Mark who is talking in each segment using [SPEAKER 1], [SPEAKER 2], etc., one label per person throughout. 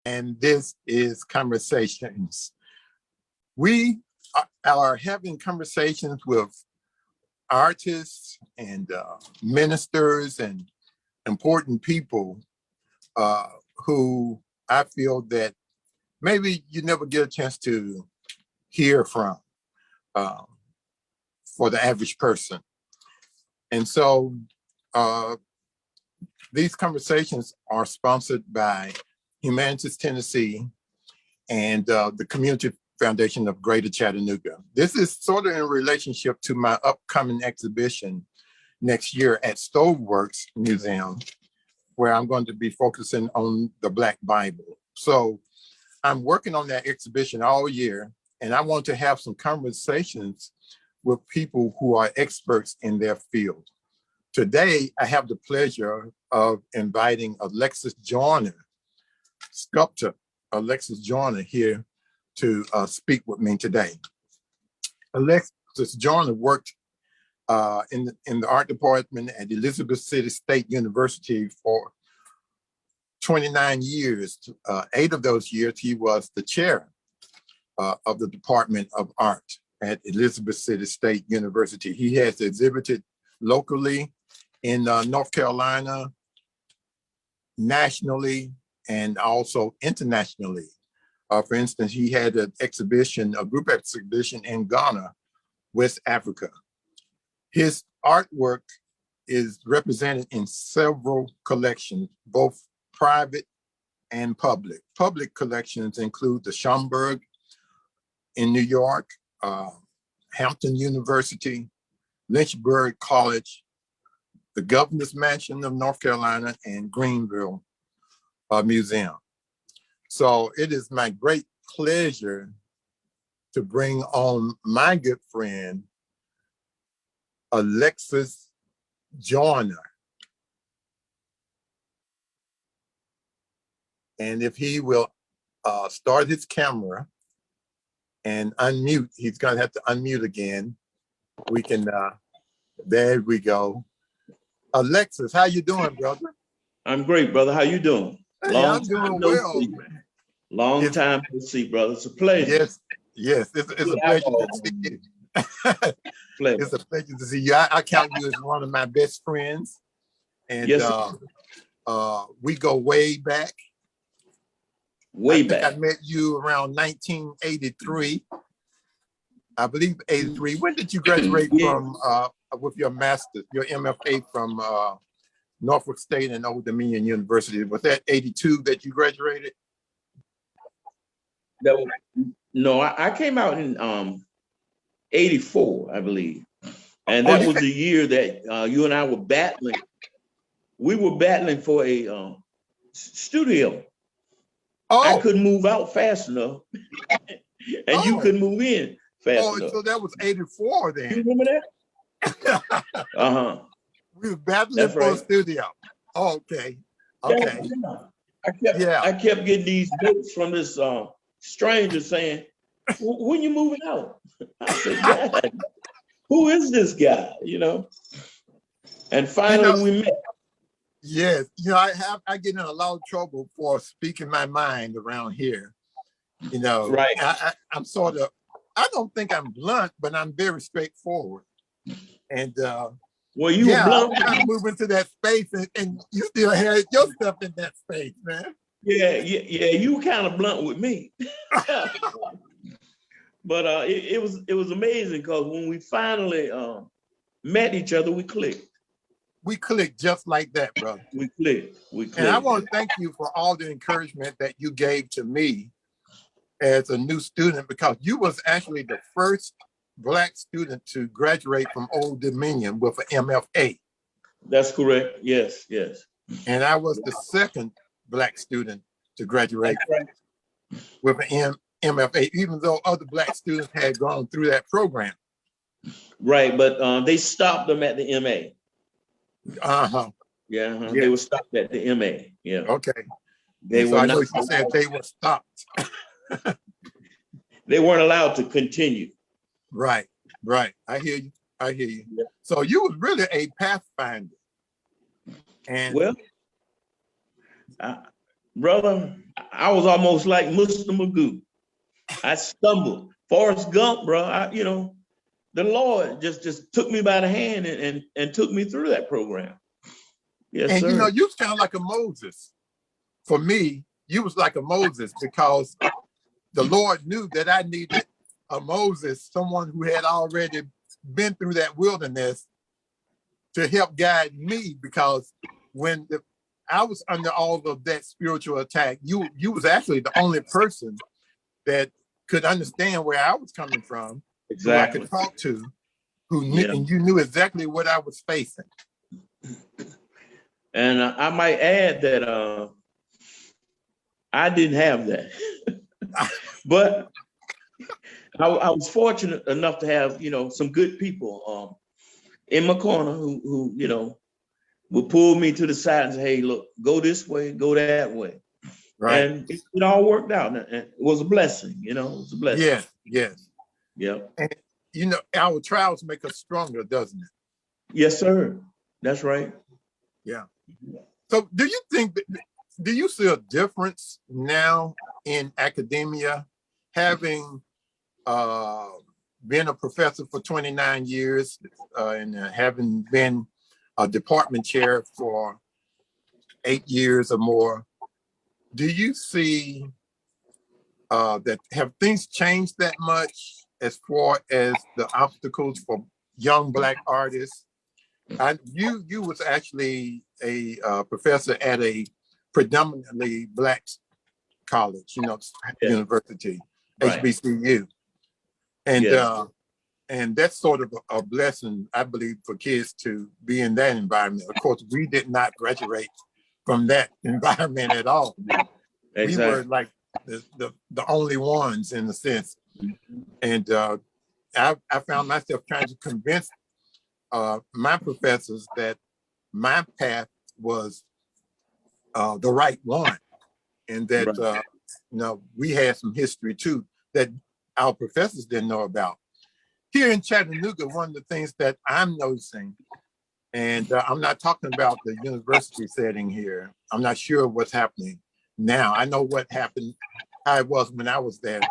[SPEAKER 1] and this is Conversations. We are having conversations with artists and ministers and important people who I feel that maybe you never get a chance to hear from for the average person. And so these conversations are sponsored by Humanities Tennessee and the Community Foundation of Greater Chattanooga. This is sort of in relationship to my upcoming exhibition next year at Stoveworks Museum, where I'm going to be focusing on the Black Bible. So I'm working on that exhibition all year, and I want to have some conversations with people who are experts in their field. Today, I have the pleasure of inviting Alexis Joyner, Sculptor Alexis Joyner, here to speak with me today. Alexis Joyner worked in the art department at Elizabeth City State University for 29 years. 8 of those years, he was the chair of the Department of Art at Elizabeth City State University. He has exhibited locally in North Carolina, nationally, and also internationally. For instance, he had an exhibition, a group exhibition in Ghana, West Africa. His artwork is represented in several collections, both private and public. Public collections include the Schomburg in New York, Hampton University, Lynchburg College, the Governor's Mansion of North Carolina, and Greenville Museum. So it is my great pleasure to bring on my good friend, Alexis Joyner. And if he will start his camera and unmute, he's gonna have to unmute again. We can, there we go. Alexis, how you doing, brother?
[SPEAKER 2] I'm great, brother. How you doing?
[SPEAKER 1] Hey, I'm doing well.
[SPEAKER 2] Long time to see, brother. It's a pleasure.
[SPEAKER 1] Yes, it's a pleasure to see you. It's a pleasure to see you. I count you as one of my best friends. And yes, we go way back. I think I met you around 1983. I believe 83. When did you graduate from with your master's, your MFA from Norfolk State and Old Dominion University? Was that 82 that you graduated?
[SPEAKER 2] No, I came out in 84, I believe. And that was the year that you and I were battling. We were battling for a studio. I couldn't move out fast enough. And you couldn't move in fast enough.
[SPEAKER 1] So that was 84 then.
[SPEAKER 2] You remember that? Uh-huh.
[SPEAKER 1] We were battling for a studio. Okay. I kept getting these notes from this stranger saying, when you moving out? I said, God, who is this guy? You know? And finally we met. Yes, I get in a lot of trouble for speaking my mind around here.
[SPEAKER 2] Right.
[SPEAKER 1] I'm sort of, I don't think I'm blunt, but I'm very straightforward. And
[SPEAKER 2] well, you were blunt.
[SPEAKER 1] I'm trying to move into that space, and you still had your stuff in that space, man.
[SPEAKER 2] Yeah, you were kind of blunt with me. But it was amazing because when we finally met each other, we clicked.
[SPEAKER 1] We clicked just like that, brother.
[SPEAKER 2] We clicked.
[SPEAKER 1] And I want to thank you for all the encouragement that you gave to me as a new student, because you was actually the first Black student to graduate from Old Dominion with an MFA.
[SPEAKER 2] That's correct. Yes.
[SPEAKER 1] And I was the second Black student to graduate with an MFA, even though other Black students had gone through that program.
[SPEAKER 2] Right, but they stopped them at the MA.
[SPEAKER 1] Yeah,
[SPEAKER 2] they were stopped at the MA. Yeah.
[SPEAKER 1] Okay.
[SPEAKER 2] I
[SPEAKER 1] know you said they were stopped.
[SPEAKER 2] They weren't allowed to continue.
[SPEAKER 1] Right. I hear you. Yeah. So you was really a Pathfinder. And
[SPEAKER 2] Brother, I was almost like Mr. Magoo. I stumbled. Forrest Gump, bro. The Lord just took me by the hand and took me through that program. Yes,
[SPEAKER 1] And
[SPEAKER 2] sir.
[SPEAKER 1] you sound like a Moses. For me, you was like a Moses because the Lord knew that I needed a Moses, someone who had already been through that wilderness to help guide me, because when I was under all of that spiritual attack, you was actually the only person that could understand where I was coming from, who I
[SPEAKER 2] Exactly.
[SPEAKER 1] could talk to, who knew,
[SPEAKER 2] Yeah.
[SPEAKER 1] and you knew exactly what I was facing.
[SPEAKER 2] And I might add that I didn't have that, but I was fortunate enough to have some good people in my corner who would pull me to the side and say, "Hey, look, go this way, go that way,"
[SPEAKER 1] Right.
[SPEAKER 2] and it all worked out. And it was a blessing. It was a blessing.
[SPEAKER 1] Yes, yes.
[SPEAKER 2] Yeah.
[SPEAKER 1] And our trials make us stronger, doesn't it?
[SPEAKER 2] Yes, sir. That's right.
[SPEAKER 1] Yeah. So do you see a difference now in academia, having been a professor for 29 years and having been a department chair for 8 years or more? Do you see that have things changed that much as far as the obstacles for young Black artists? You was actually a professor at a predominantly Black college,
[SPEAKER 2] Yeah.
[SPEAKER 1] university,
[SPEAKER 2] Right.
[SPEAKER 1] HBCU, and
[SPEAKER 2] Yes.
[SPEAKER 1] and that's sort of a blessing, I believe, for kids to be in that environment. Of course, we did not graduate from that environment at all. We were
[SPEAKER 2] Exactly.
[SPEAKER 1] like the only ones in a sense, and I found myself trying to convince my professors that my path was the right one, and that
[SPEAKER 2] Right.
[SPEAKER 1] we had some history too that our professors didn't know about. Here in Chattanooga, one of the things that I'm noticing, and I'm not talking about the university setting here. I'm not sure what's happening now. I know what happened, how it was when I was there,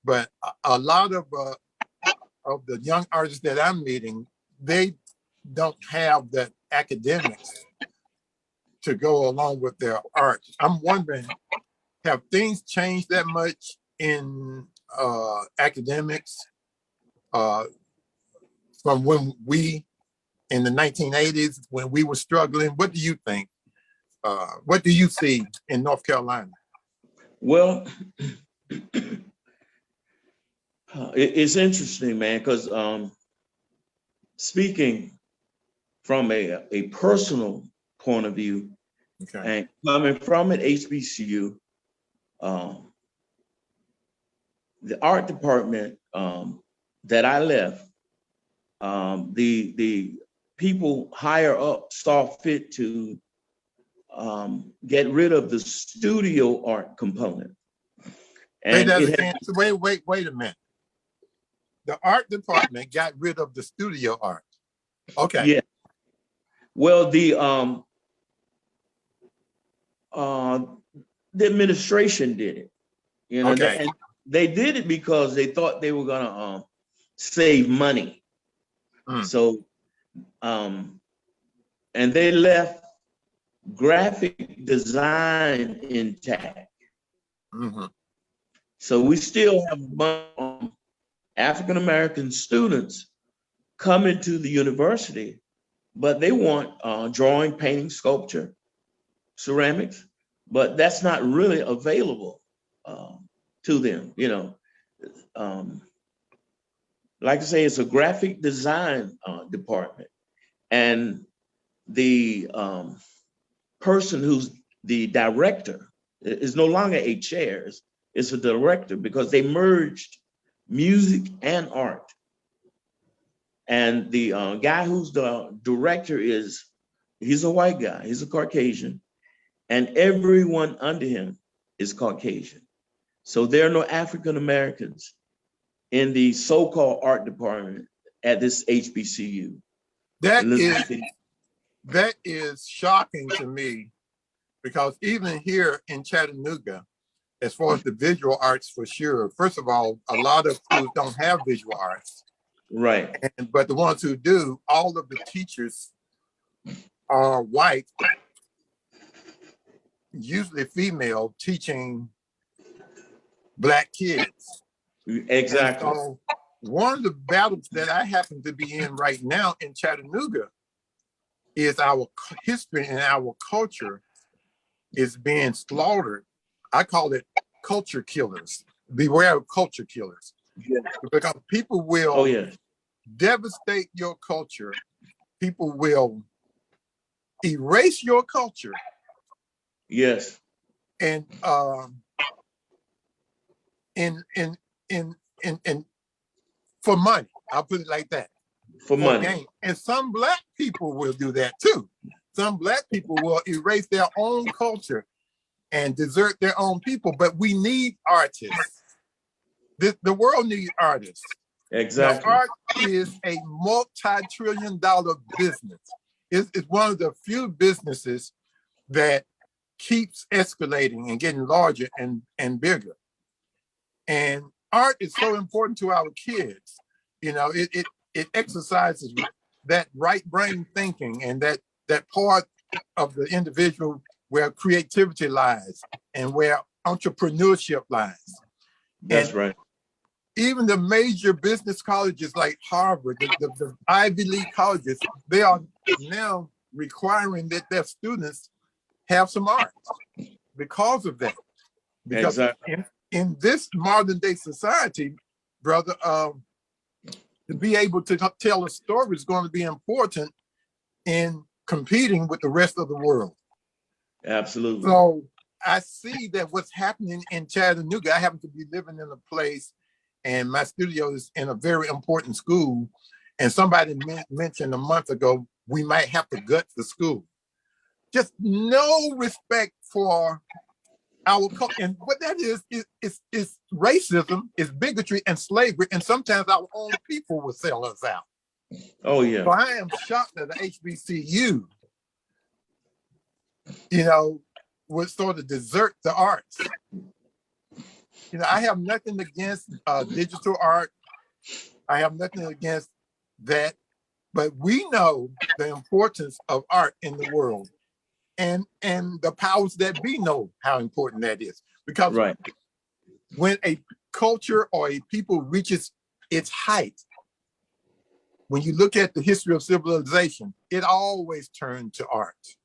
[SPEAKER 1] but a lot of the young artists that I'm meeting, they don't have that academics to go along with their art. I'm wondering, have things changed that much in academics uh, from when we, in the 1980s, when we were struggling? What do you think? What do you see in North Carolina?
[SPEAKER 2] Well, it's interesting, man, because speaking from a personal point of view,
[SPEAKER 1] Okay.
[SPEAKER 2] and coming from an HBCU, the art department that I left, the people higher up saw fit to get rid of the studio art component.
[SPEAKER 1] Say
[SPEAKER 2] And
[SPEAKER 1] that
[SPEAKER 2] it
[SPEAKER 1] again. So wait a minute. The art department got rid of the studio art. Okay.
[SPEAKER 2] yeah. Well, the administration did it.
[SPEAKER 1] Okay.
[SPEAKER 2] And they did it because they thought they were gonna save money.
[SPEAKER 1] Mm.
[SPEAKER 2] So, and they left graphic design intact.
[SPEAKER 1] Mm-hmm.
[SPEAKER 2] So we still have a bunch of African American students coming to the university, but they want drawing, painting, sculpture, ceramics, but that's not really available to them. Like I say, it's a graphic design department, and the person who's the director is no longer a chair; it's a director, because they merged music and art. And the guy who's the director he's a white guy, he's a Caucasian, and everyone under him is Caucasian. So there are no African Americans in the so-called art department at this HBCU.
[SPEAKER 1] That is shocking to me, because even here in Chattanooga, as far as the visual arts, for sure. First of all, a lot of schools don't have visual arts,
[SPEAKER 2] Right.
[SPEAKER 1] but the ones who do, all of the teachers are white, usually female, teaching Black kids. And
[SPEAKER 2] Exactly.
[SPEAKER 1] so one of the battles that I happen to be in right now in Chattanooga is our history and our culture is being slaughtered. I call it culture killers. Beware of culture killers.
[SPEAKER 2] Yeah.
[SPEAKER 1] Because people
[SPEAKER 2] Oh,
[SPEAKER 1] will
[SPEAKER 2] yeah.
[SPEAKER 1] devastate your culture. People will erase your culture.
[SPEAKER 2] Yes.
[SPEAKER 1] And in for money. I'll put it like that.
[SPEAKER 2] For
[SPEAKER 1] For
[SPEAKER 2] money.
[SPEAKER 1] gain. And some Black people will do that too. Some Black people will erase their own culture and desert their own people. But we need artists. The world needs artists.
[SPEAKER 2] Exactly.
[SPEAKER 1] Art is a multi-trillion-dollar business. It's one of the few businesses that keeps escalating and getting larger and bigger. And art is so important to our kids. It exercises that right brain thinking and that part of the individual where creativity lies and where entrepreneurship lies.
[SPEAKER 2] That's
[SPEAKER 1] And
[SPEAKER 2] right.
[SPEAKER 1] even the major business colleges like Harvard, the Ivy League colleges, they are now requiring that their students have some art because of that. Because
[SPEAKER 2] Exactly.
[SPEAKER 1] in this modern day society, brother, to be able to tell a story is going to be important in competing with the rest of the world.
[SPEAKER 2] Absolutely.
[SPEAKER 1] So I see that what's happening in Chattanooga, I happen to be living in a place and my studio is in a very important school. And somebody mentioned a month ago, we might have to gut the school. Just no respect for our culture. And what that is racism, is bigotry and slavery. And sometimes our own people will sell us out.
[SPEAKER 2] Oh, yeah.
[SPEAKER 1] So I am shocked that the HBCU, would sort of desert the arts. I have nothing against digital art. I have nothing against that, but we know the importance of art in the world, and the powers that be know how important that is. Because
[SPEAKER 2] Right.
[SPEAKER 1] when a culture or a people reaches its height, when you look at the history of civilization, it always turned to art.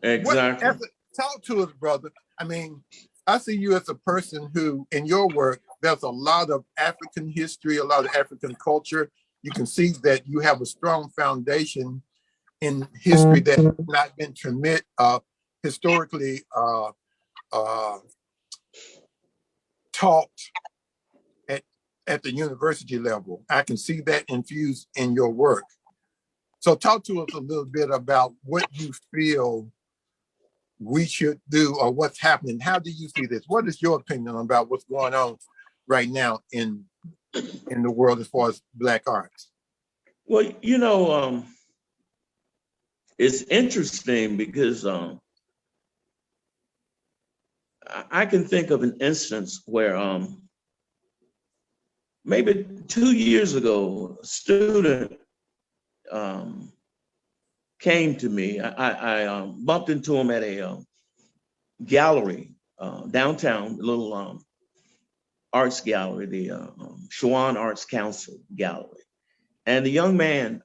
[SPEAKER 2] Exactly.
[SPEAKER 1] Talk to us, brother. I mean, I see you as a person who, in your work, there's a lot of African history, a lot of African culture. You can see that you have a strong foundation in history that has not been historically taught at the university level. I can see that infused in your work. So talk to us a little bit about what you feel we should do or what's happening. How do you see this? What is your opinion about what's going on right now in the world as far as Black arts?
[SPEAKER 2] Well, it's interesting because I can think of an instance where maybe 2 years ago, a student came to me. I bumped into him at a gallery downtown, a little arts gallery, the Shawan Arts Council gallery. And the young man,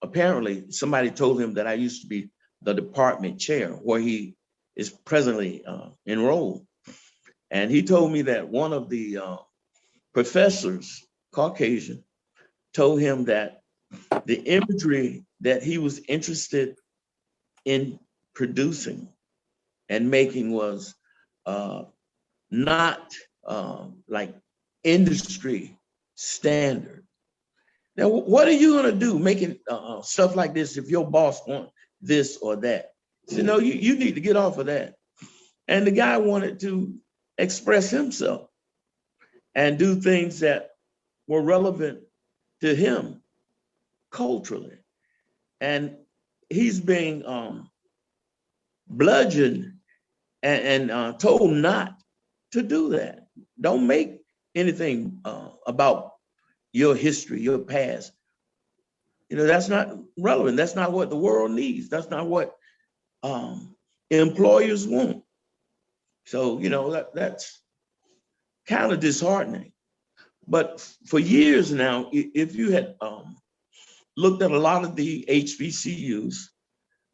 [SPEAKER 2] apparently somebody told him that I used to be the department chair where he is presently enrolled. And he told me that one of the professors, Caucasian, told him that the imagery that he was interested in producing and making was not like industry standard. Now, what are you going to do making stuff like this if your boss wants this or that? So, no, you need to get off of that. And the guy wanted to express himself and do things that were relevant to him culturally. And he's being bludgeoned and told not to do that. Don't make anything about your history, your past. You know, that's not relevant. That's not what the world needs. That's not what employers want. So, you know, that's kind of disheartening. But for years now, if you had looked at a lot of the HBCUs,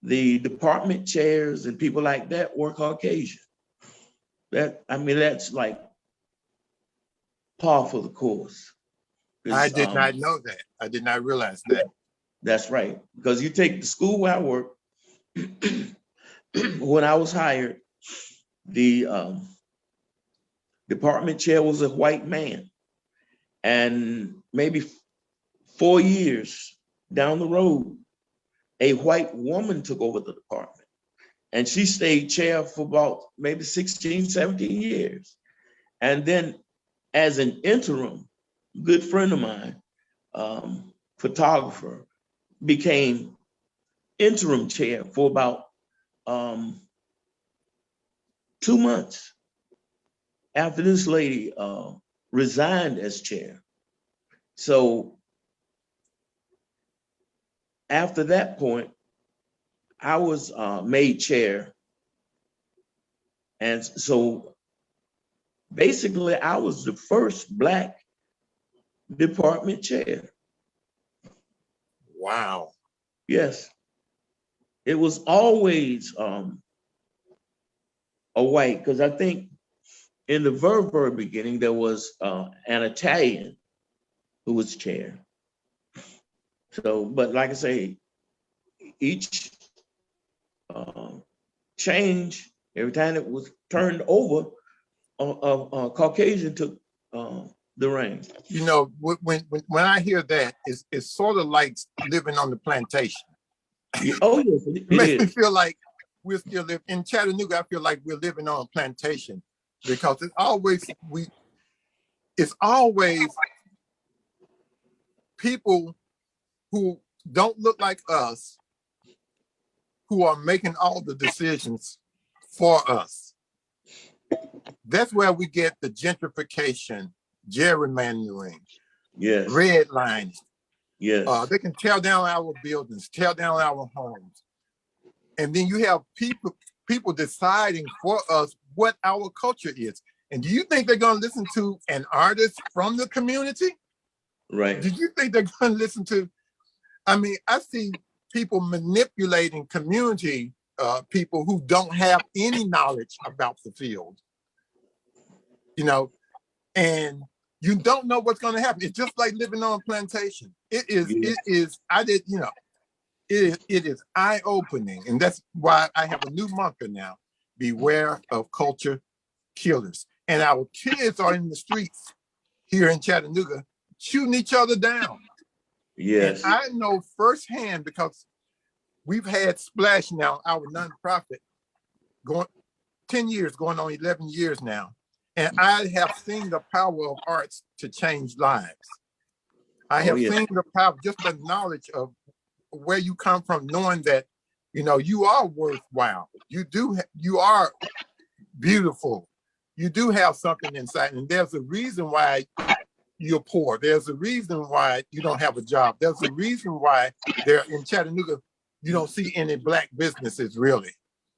[SPEAKER 2] the department chairs and people like that were Caucasian. That's like par for the course.
[SPEAKER 1] I did not know that. I did not realize that.
[SPEAKER 2] That's right. Because you take the school where I work, when I was hired, the department chair was a white man. And maybe 4 years down the road, a white woman took over the department. And she stayed chair for about maybe 16, 17 years. And then as an interim, good friend of mine, photographer, became interim chair for about 2 months after this lady resigned as chair. So after that point, I was made chair. And so basically I was the first Black department chair.
[SPEAKER 1] Wow.
[SPEAKER 2] Yes. It was always a white, because I think in the very beginning, there was an Italian who was chair. So, but like I say, each change, every time it was turned over, Caucasian took the reins.
[SPEAKER 1] You know, when I hear that, it's sort of like living on the plantation.
[SPEAKER 2] Oh, yes, it
[SPEAKER 1] makes
[SPEAKER 2] is.
[SPEAKER 1] me feel like we're still living in Chattanooga. I feel like we're living on a plantation because it's always people who don't look like us who are making all the decisions for us. That's where we get the gentrification, gerrymandering,
[SPEAKER 2] Yes,
[SPEAKER 1] redlining.
[SPEAKER 2] yes,
[SPEAKER 1] They can tear down our buildings, tear down our homes. And then you have people deciding for us what our culture is. And do you think they're going to listen to an artist from the community?
[SPEAKER 2] right.
[SPEAKER 1] Do you think they're going to listen to, I mean, I see people manipulating community people who don't have any knowledge about the field, you know, and you don't know what's going to happen. It's just like living on a plantation. It is, it is eye-opening. And that's why I have a new mantra now: beware of culture killers. And our kids are in the streets here in Chattanooga shooting each other down.
[SPEAKER 2] Yes.
[SPEAKER 1] And I know firsthand because we've had Splash now, our nonprofit, going 10 years, going on 11 years now. And I have seen the power of arts to change lives. I have seen the power, just the knowledge of where you come from, knowing that, you know, you are worthwhile. You are beautiful. You do have something inside, and there's a reason why you're poor. There's a reason why you don't have a job. There's a reason why there in Chattanooga, you don't see any Black businesses really.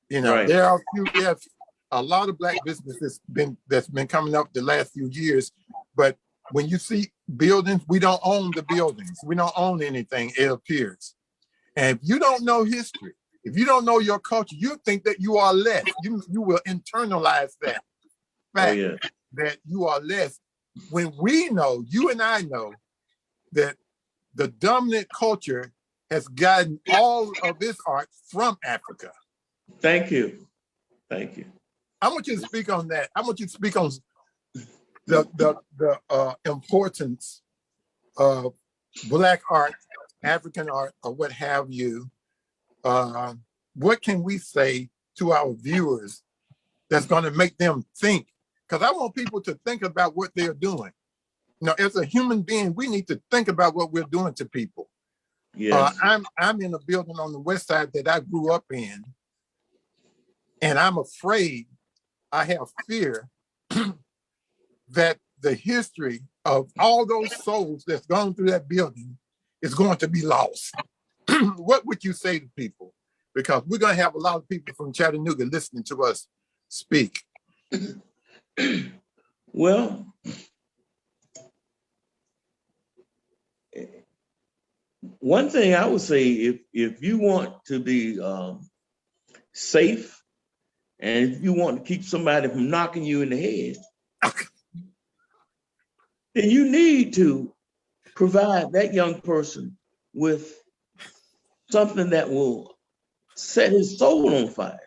[SPEAKER 1] You know,
[SPEAKER 2] Right.
[SPEAKER 1] there's a lot of Black businesses that's been coming up the last few years, but when you see buildings, we don't own the buildings. We don't own anything, it appears. And if you don't know history, if you don't know your culture, you think that you are less. You will internalize that fact that you are less. When we know, you and I know, that the dominant culture has gotten all of its art from Africa.
[SPEAKER 2] Thank you. Thank you.
[SPEAKER 1] I want you to speak on that. I want you to speak on the importance of Black art, African art, or what have you. What can we say to our viewers that's going to make them think? Because I want people to think about what they're doing. You know, as a human being, we need to think about what we're doing to people.
[SPEAKER 2] Yes.
[SPEAKER 1] I'm in a building on the west side that I grew up in, And I'm afraid, I have fear that the history of all those souls that's gone through that building is going to be lost. What would you say to people? Because we're going to have a lot of people from Chattanooga listening to us speak.
[SPEAKER 2] Well, one thing I would say, if you want to be safe, and if you want to keep somebody from knocking you in the head, then you need to provide that young person with something that will set his soul on fire.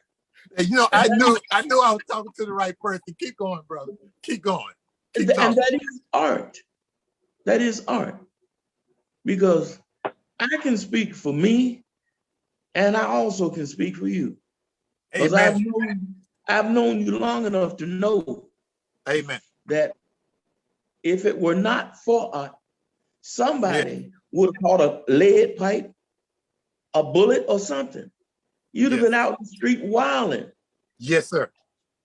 [SPEAKER 1] And, you know, I knew I was talking to the right person. Keep going, brother. Keep going. Keep talking.
[SPEAKER 2] And that is art. That is art. Because I can speak for me, and I also can speak for you. Because I've known you long enough to know,
[SPEAKER 1] amen,
[SPEAKER 2] that if it were not for art, somebody would have caught a lead pipe, a bullet, or something. You'd have been out in the street wilding.
[SPEAKER 1] Yes, sir.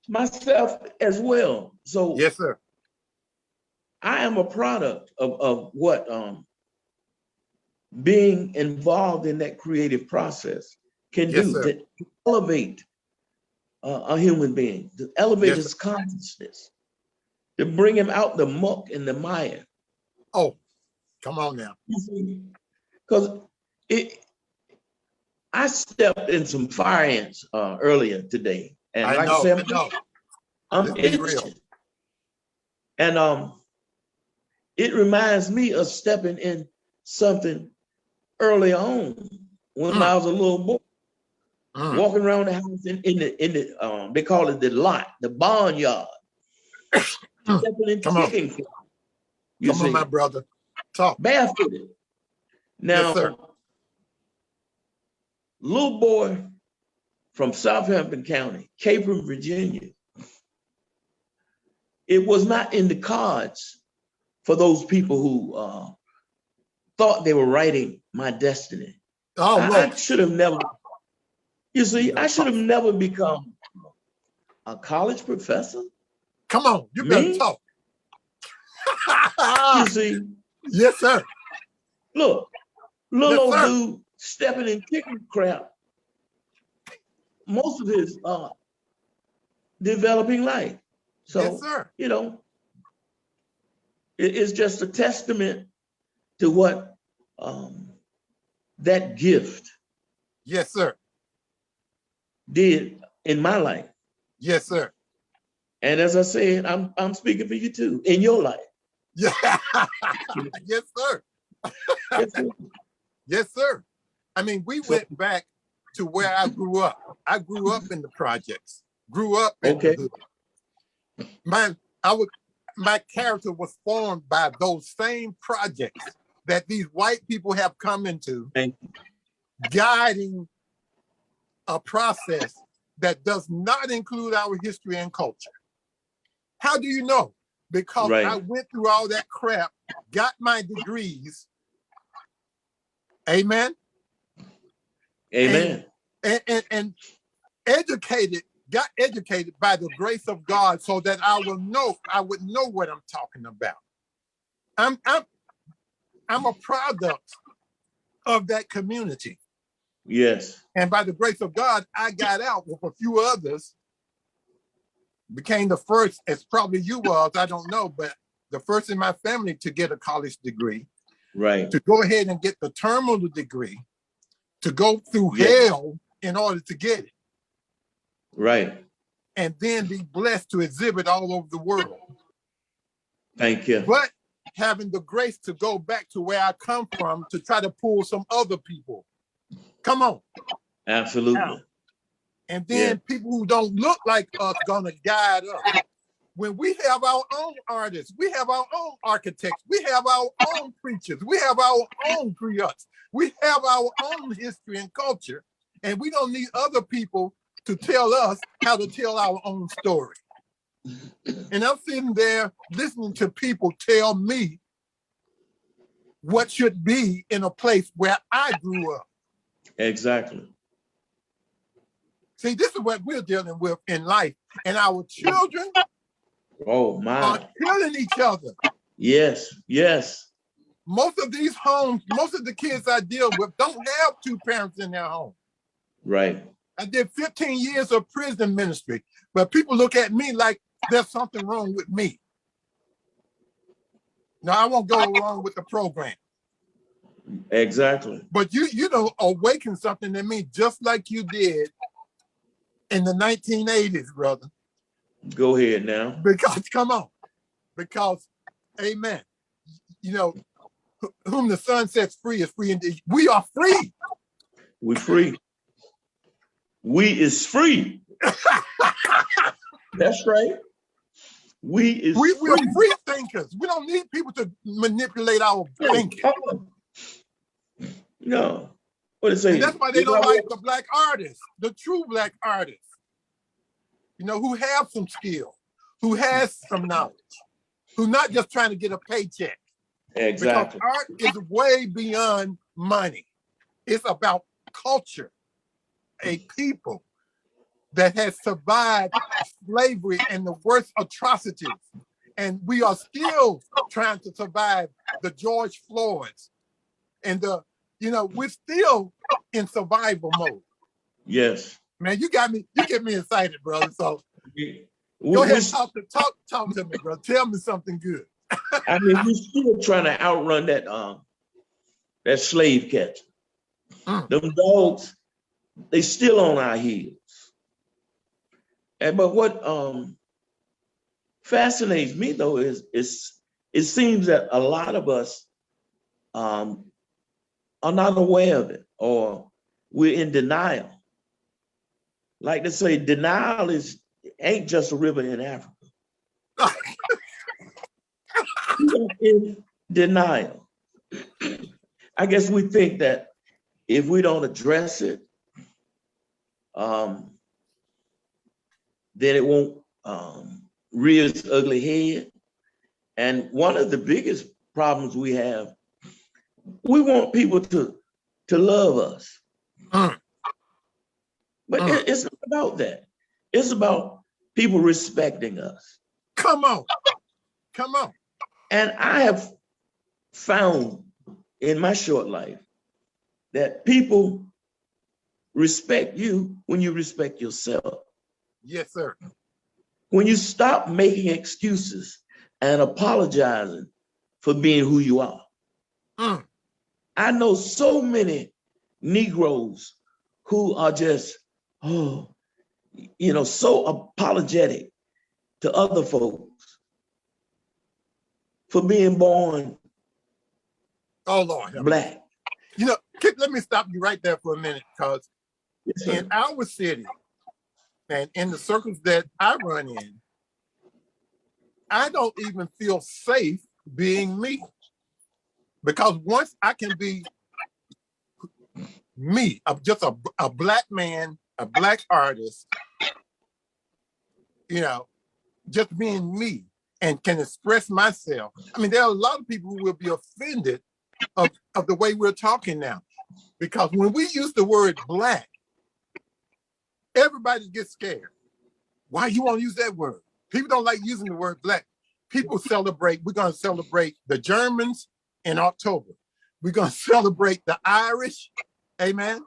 [SPEAKER 2] Myself as well. So
[SPEAKER 1] yes, sir.
[SPEAKER 2] I am a product of what being involved in that creative process can do,
[SPEAKER 1] sir.
[SPEAKER 2] to elevate a human being, to elevate his consciousness, to bring him out the muck and the mire.
[SPEAKER 1] Oh, come on now.
[SPEAKER 2] Because I stepped in some fire ants earlier today. And
[SPEAKER 1] I
[SPEAKER 2] like
[SPEAKER 1] know,
[SPEAKER 2] I said, I'm
[SPEAKER 1] itching. Real.
[SPEAKER 2] And it reminds me of stepping in something early on when I was a little boy, walking around the house in the they call it the lot, the barnyard. Stepping in kicking.
[SPEAKER 1] Come on, my brother. Talk.
[SPEAKER 2] Barefooted. Now, little boy from Southampton County, Capron, Virginia. It was not in the cards for those people who thought they were writing my destiny. I should have never, you see, I should have never become a college professor.
[SPEAKER 1] Come on, you better talk.
[SPEAKER 2] You see?
[SPEAKER 1] Yes, sir.
[SPEAKER 2] Look, little old dude stepping and kicking crap. Most of his developing life. So, you know, it's just a testament to what that gift did in my life.
[SPEAKER 1] Yes, sir.
[SPEAKER 2] And as I said, I'm speaking for you too, in your life.
[SPEAKER 1] Yeah. Yes, sir. Yes, sir. I mean, we went back to where I grew up. I grew up in the projects, grew up in the hood. My character was formed by those same projects that these white people have come into, guiding a process that does not include our history and culture. How do you know? Because I went through all that crap, got my degrees. Amen.
[SPEAKER 2] Amen.
[SPEAKER 1] And got educated by the grace of God so that I would know what I'm talking about. I'm a product of that community.
[SPEAKER 2] Yes.
[SPEAKER 1] And by the grace of God, I got out with a few others, became the first, as probably you was, I don't know, but the first in my family to get a college degree.
[SPEAKER 2] Right.
[SPEAKER 1] To go ahead and get the terminal degree, to go through hell in order to get it.
[SPEAKER 2] Right.
[SPEAKER 1] And then be blessed to exhibit all over the world.
[SPEAKER 2] Thank you.
[SPEAKER 1] But having the grace to go back to where I come from to try to pull some other people. Come on.
[SPEAKER 2] Absolutely.
[SPEAKER 1] Now, and then people who don't look like us gonna guide us. When we have our own artists, we have our own architects, we have our own preachers, we have our own griots, we have our own history and culture, and we don't need other people to tell us how to tell our own story. And I'm sitting there listening to people tell me what should be in a place where I grew up.
[SPEAKER 2] Exactly.
[SPEAKER 1] See, this is what we're dealing with in life. And our children
[SPEAKER 2] Oh my.
[SPEAKER 1] are killing each other.
[SPEAKER 2] Yes, yes.
[SPEAKER 1] Most of these homes, most of the kids I deal with don't have two parents in their home.
[SPEAKER 2] Right.
[SPEAKER 1] I did 15 years of prison ministry, but people look at me like there's something wrong with me. Now, I won't go along with the program.
[SPEAKER 2] Exactly.
[SPEAKER 1] But you know, awaken something in me just like you did in the 1980s, brother.
[SPEAKER 2] Go ahead now.
[SPEAKER 1] Because, come on, because, amen. You know, whom the Son sets free is free indeed. We are free.
[SPEAKER 2] We free. We is free. That's right. We're
[SPEAKER 1] free thinkers. We don't need people to manipulate our thinking.
[SPEAKER 2] No. What is it?
[SPEAKER 1] And that's why they don't like the black artists, the true black artists, you know, who have some skill, who has some knowledge, who not just trying to get a paycheck.
[SPEAKER 2] Exactly.
[SPEAKER 1] Because art is way beyond money. It's about culture, a people that has survived slavery and the worst atrocities. And we are still trying to survive the George Floyds. And you know, we're still in survival mode.
[SPEAKER 2] Yes.
[SPEAKER 1] Man, you get me excited, brother. So go ahead and talk to me, bro. Tell me something good.
[SPEAKER 2] I mean, we're still trying to outrun that slave catcher. Them dogs, they still on our heels. But what fascinates me though is it seems that a lot of us are not aware of it, or we're in denial. Like they say, denial ain't just a river in Africa. In denial. I guess we think that if we don't address it, then it won't rear its ugly head. And one of the biggest problems we have, we want people to love us. But it's not about that. It's about people respecting us.
[SPEAKER 1] Come on. Come on.
[SPEAKER 2] And I have found in my short life that people respect you when you respect yourself.
[SPEAKER 1] Yes, sir.
[SPEAKER 2] When you stop making excuses and apologizing for being who you are. I know so many Negroes who are just, so apologetic to other folks for being born Black.
[SPEAKER 1] You know, let me stop you right there for a minute, because in our city and in the circles that I run in, I don't even feel safe being me. Because once I can be me, I'm just a Black man, a Black artist, you know, just being me and can express myself. I mean, there are a lot of people who will be offended of the way we're talking now. Because when we use the word Black, everybody gets scared. Why you won't use that word? People don't like using the word Black. People celebrate, we're gonna celebrate the Germans in October. We're gonna celebrate the Irish, amen,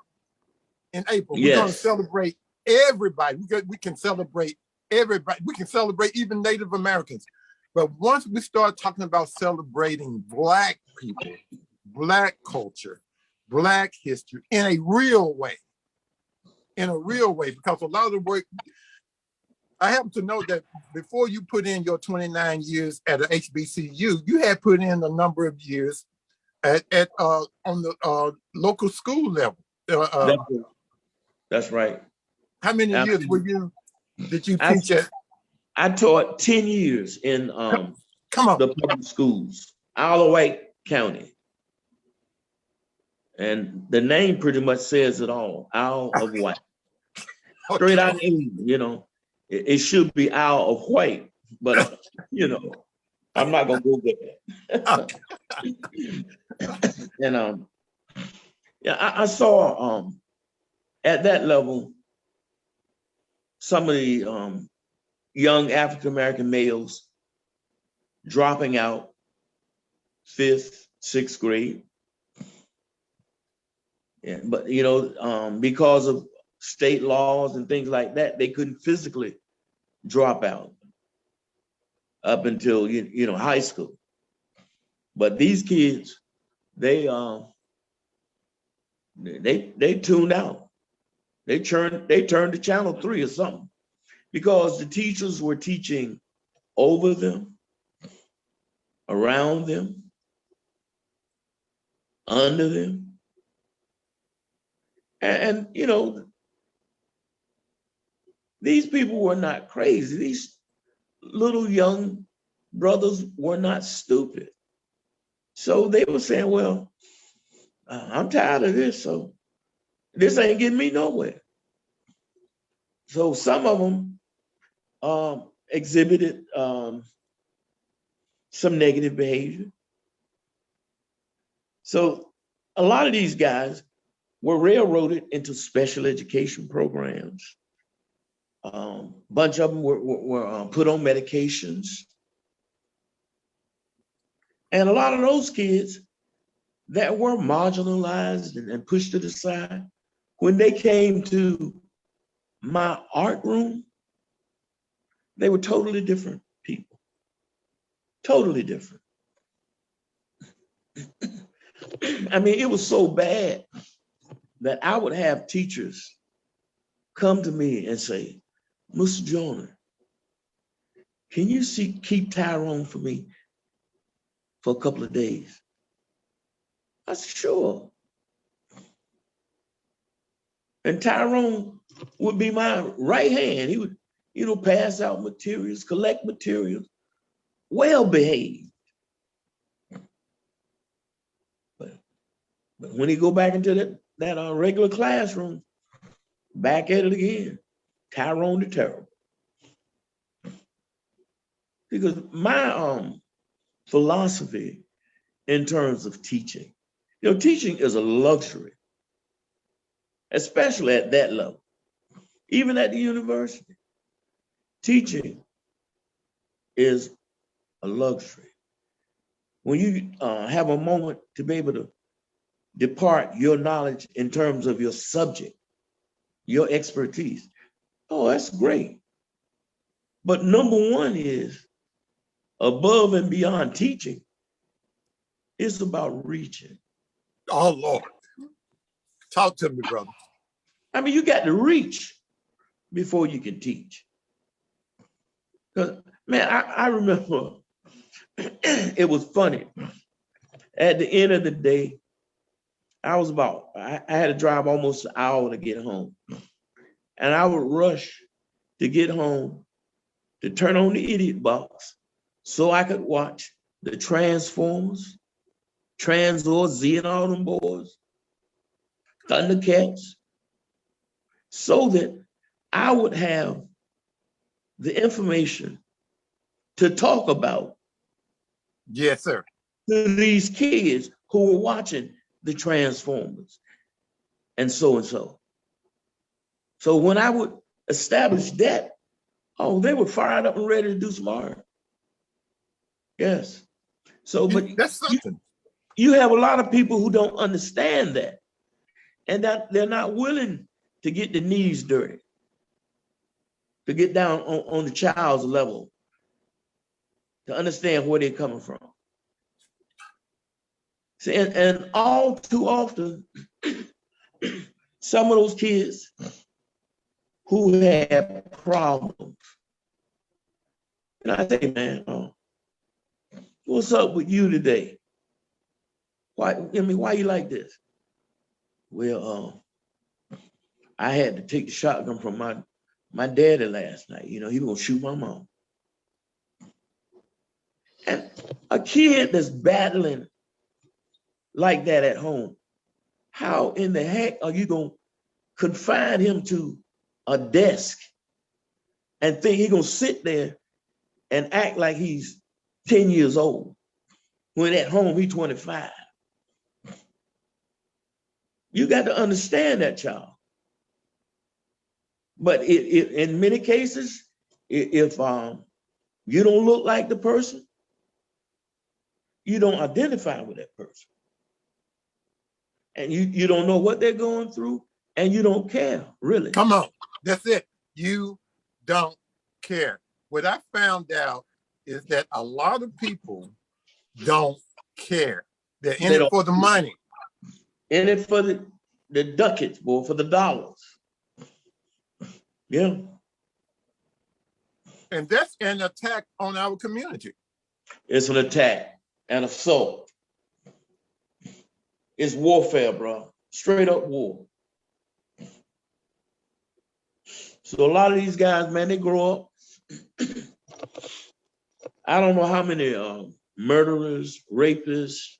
[SPEAKER 1] in April. We're gonna celebrate everybody. We can celebrate everybody. We can celebrate even Native Americans. But once we start talking about celebrating Black people, Black culture, Black history in a real way, because a lot of the work, I happen to know that before you put in your 29 years at a HBCU, you had put in a number of years on the local school level.
[SPEAKER 2] That's right.
[SPEAKER 1] How many years did you teach at?
[SPEAKER 2] I taught 10 years in the public schools, Isle of Wight County. And the name pretty much says it all, Isle of Wight. Straight out of England, you know. It should be Isle of White, but I'm not gonna go there. And I saw at that level some of the young African-American males dropping out 5th, 6th grade. Yeah, but because of state laws and things like that, they couldn't physically drop out up until high school. But these kids, they tuned out. They turned to channel 3 or something, because the teachers were teaching over them, around them, under them. And these people were not crazy. These little young brothers were not stupid. So they were saying, well, I'm tired of this, so this ain't getting me nowhere. So some of them exhibited some negative behavior. So a lot of these guys were railroaded into special education programs. Bunch of them were put on medications. And a lot of those kids that were marginalized and pushed to the side, when they came to my art room, they were totally different people. Totally different. I mean, it was so bad that I would have teachers come to me and say, Mr. Joyner, can you keep Tyrone for me for a couple of days? I said, sure. And Tyrone would be my right hand. He would, pass out materials, collect materials, well behaved. But when he go back into that regular classroom, back at it again, Tyrone the Terrible. Because my philosophy in terms of teaching, teaching is a luxury, especially at that level. Even at the university, teaching is a luxury. When you have a moment to be able to depart your knowledge in terms of your subject, your expertise, oh, that's great. But number one is, above and beyond teaching, it's about reaching.
[SPEAKER 1] Oh, Lord. Talk to me, brother.
[SPEAKER 2] I mean, you got to reach before you can teach. Because, man, I remember it was funny. At the end of the day, I had to drive almost an hour to get home. And I would rush to get home to turn on the idiot box so I could watch the Transformers, Transor, Z and all them boys, Thundercats, so that I would have the information to talk about.
[SPEAKER 1] Yes, sir.
[SPEAKER 2] To these kids who were watching the Transformers and so and so. So when I would establish that, oh, they were fired up and ready to do some art. Yes. So, but
[SPEAKER 1] that's something.
[SPEAKER 2] You have a lot of people who don't understand that, and that they're not willing to get the knees dirty, to get down on the child's level, to understand where they're coming from. See, and all too often, some of those kids who have problems, and I say, man, what's up with you today? Why you like this? Well, I had to take the shotgun from my daddy last night. He was gonna shoot my mom. And a kid that's battling like that at home, how in the heck are you gonna confine him to a desk and think he's gonna sit there and act like he's 10 years old when at home he's 25? You got to understand that, child. But in many cases, if you don't look like the person, you don't identify with that person. And you don't know what they're going through, and you don't care, really.
[SPEAKER 1] Come on. That's it. You don't care. What I found out is that a lot of people don't care. They're in it for the money.
[SPEAKER 2] In it for the ducats, boy, for the dollars. Yeah.
[SPEAKER 1] And that's an attack on our community.
[SPEAKER 2] It's an attack, an assault. It's warfare, bro. Straight up war. So a lot of these guys, man, they grow up. I don't know how many murderers, rapists,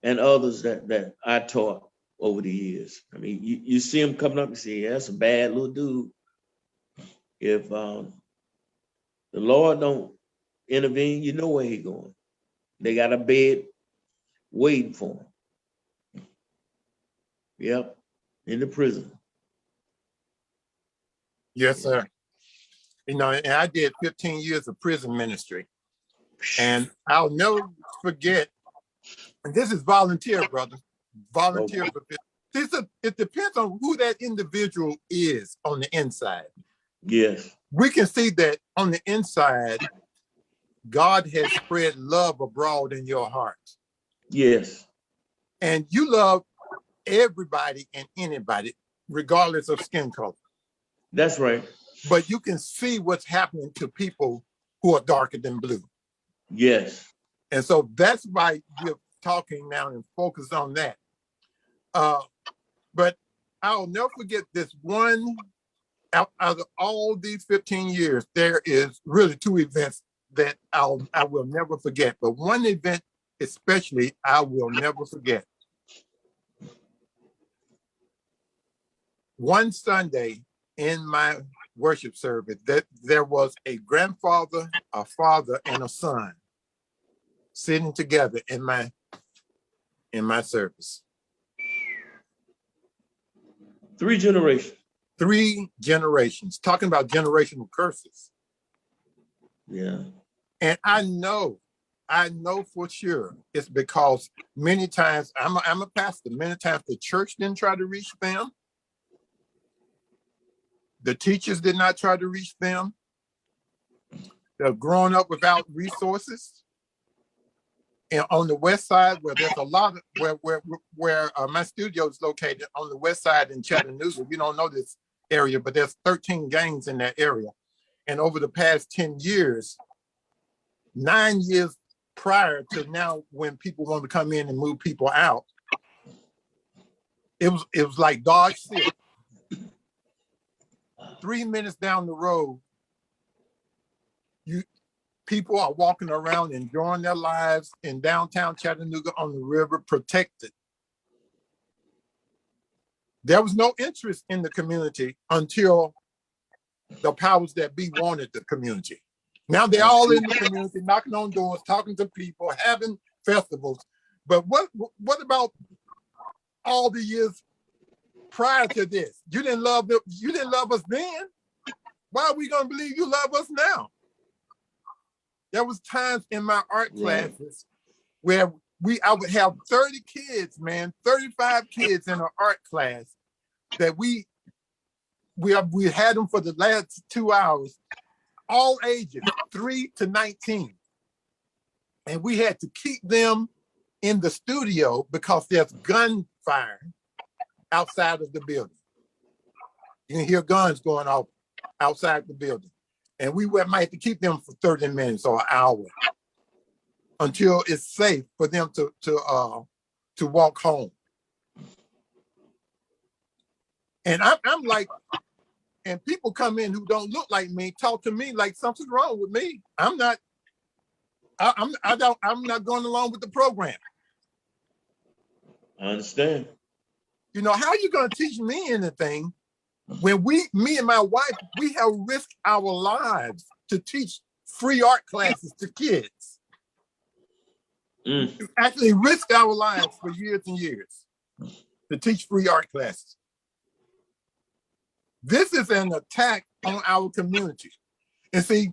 [SPEAKER 2] and others that I taught over the years. I mean, you see them coming up and say, yeah, that's a bad little dude. If the Lord don't intervene, you know where he's going. They got a bed waiting for him. Yep, in the prison.
[SPEAKER 1] Yes, sir. You know, and I did 15 years of prison ministry. And I'll never forget, and this is volunteer, brother. Volunteer. Okay. It depends on who that individual is on the inside.
[SPEAKER 2] Yes.
[SPEAKER 1] We can see that on the inside, God has spread love abroad in your heart.
[SPEAKER 2] Yes.
[SPEAKER 1] And you love everybody and anybody, regardless of skin color.
[SPEAKER 2] That's right.
[SPEAKER 1] But you can see what's happening to people who are darker than blue.
[SPEAKER 2] Yes.
[SPEAKER 1] And so that's why we're talking now and focus on that. But I'll never forget this one, out of all these 15 years, there is really two events that I will never forget. But one event especially, I will never forget. One Sunday in my worship service, that there was a grandfather, a father, and a son sitting together in my service.
[SPEAKER 2] 3 generations.
[SPEAKER 1] 3 generations, talking about generational curses.
[SPEAKER 2] Yeah.
[SPEAKER 1] And I know for sure it's because many times, I'm a pastor, many times the church didn't try to reach them. The teachers did not try to reach them. They're growing up without resources. And on the west side, where there's a lot of, where my studio is located on the west side in Chattanooga, you don't know this area, but there's 13 gangs in that area. And over the past 10 years, 9 years prior to now, when people want to come in and move people out, it was like Dodge City. 3 minutes down the road, people are walking around enjoying their lives in downtown Chattanooga on the river, protected. There was no interest in the community until the powers that be wanted the community. Now they're all in the community, knocking on doors, talking to people, having festivals. But what about all the years prior to this? You didn't love us then. Why are we going to believe you love us now? There was times in my art classes where I would have 30 kids, man, 35 kids in an art class that we had them for the last 2 hours, all ages, 3 to 19. And we had to keep them in the studio because there's gunfire outside of the building. You can hear guns going off outside the building. And we might have to keep them for 30 minutes or an hour until it's safe for them to walk home. And I'm like, and people come in who don't look like me, talk to me like something's wrong with me. I'm not going along with the program.
[SPEAKER 2] I understand.
[SPEAKER 1] You know, how are you going to teach me anything when me and my wife, we have risked our lives to teach free art classes to kids. Actually risked our lives for years and years to teach free art classes. This is an attack on our community. And see,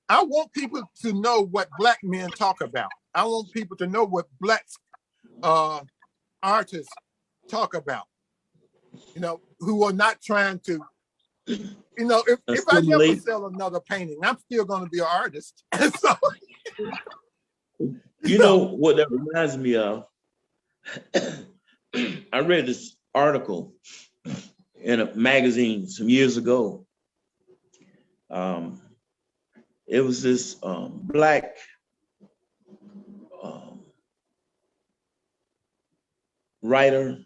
[SPEAKER 1] I want people to know what Black men talk about. I want people to know what Black artists talk about, you know, who are not trying to, you know, if I never sell another painting, I'm still going to be an artist. So,
[SPEAKER 2] you know what that reminds me of? I read this article in a magazine some years ago. It was this Black writer,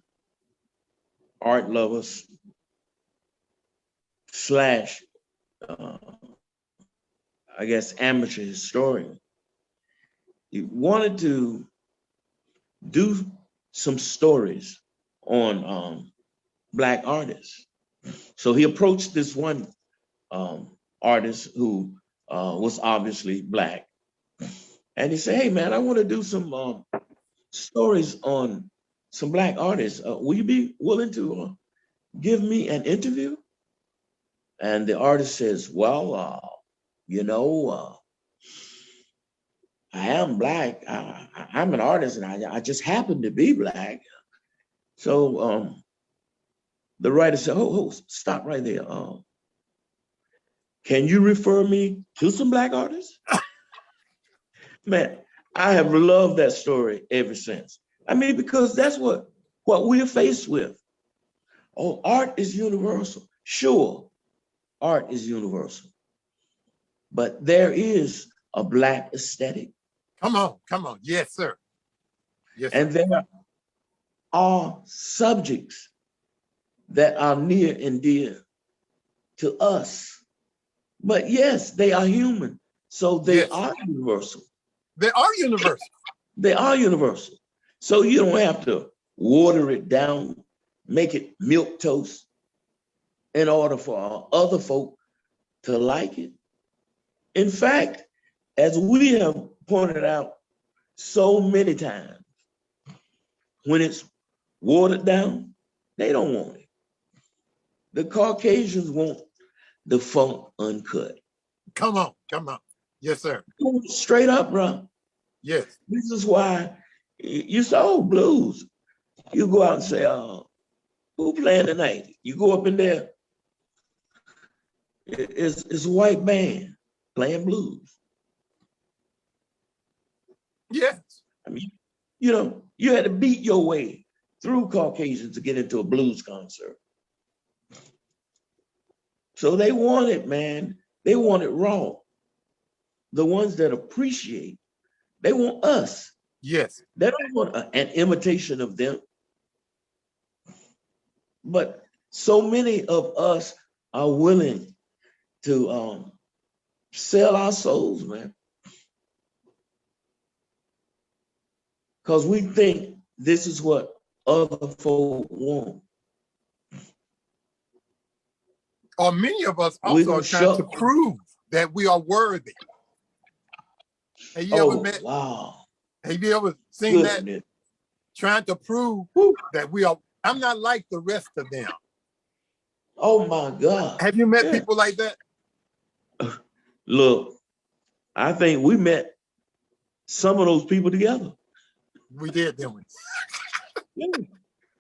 [SPEAKER 2] art lovers, slash, I guess, amateur historian. He wanted to do some stories on Black artists. So he approached this one artist who was obviously Black. And he said, hey man, I want to do some stories on some Black artists. Will you be willing to give me an interview? And the artist says, well, you know, I am Black. I'm an artist and I just happen to be Black. So the writer said, oh, stop right there. Can you refer me to some Black artists? Man, I have loved that story ever since. I mean, because that's what we're faced with. Oh, art is universal. Sure, art is universal. But there is a Black aesthetic.
[SPEAKER 1] Come on. Yes, sir. Yes, sir.
[SPEAKER 2] And there are subjects that are near and dear to us. But yes, they are human. So they are universal.
[SPEAKER 1] They are universal.
[SPEAKER 2] They are universal. So you don't have to water it down, make it milquetoast in order for other folk to like it. In fact, as we have pointed out so many times, when it's watered down, they don't want it. The Caucasians want the funk uncut.
[SPEAKER 1] Come on. Yes, sir.
[SPEAKER 2] Straight up, bro.
[SPEAKER 1] Yes.
[SPEAKER 2] This is why you saw blues. You go out and say, who playing tonight? You go up in there, it's a white band playing blues.
[SPEAKER 1] Yes.
[SPEAKER 2] I mean, you know, you had to beat your way through Caucasians to get into a blues concert. So they want it, man. They want it raw. The ones that appreciate, they want us.
[SPEAKER 1] Yes.
[SPEAKER 2] They don't want an imitation of them. But so many of us are willing to sell our souls, man. Because we think this is what other folk want.
[SPEAKER 1] Or many of us also are trying to prove that we are worthy. Have you ever met?
[SPEAKER 2] Wow.
[SPEAKER 1] Have you ever seen that? Trying to prove that we are, I'm not like the rest of them.
[SPEAKER 2] Oh my God.
[SPEAKER 1] Have you met people like that?
[SPEAKER 2] Look, I think we met some of those people together.
[SPEAKER 1] We did, didn't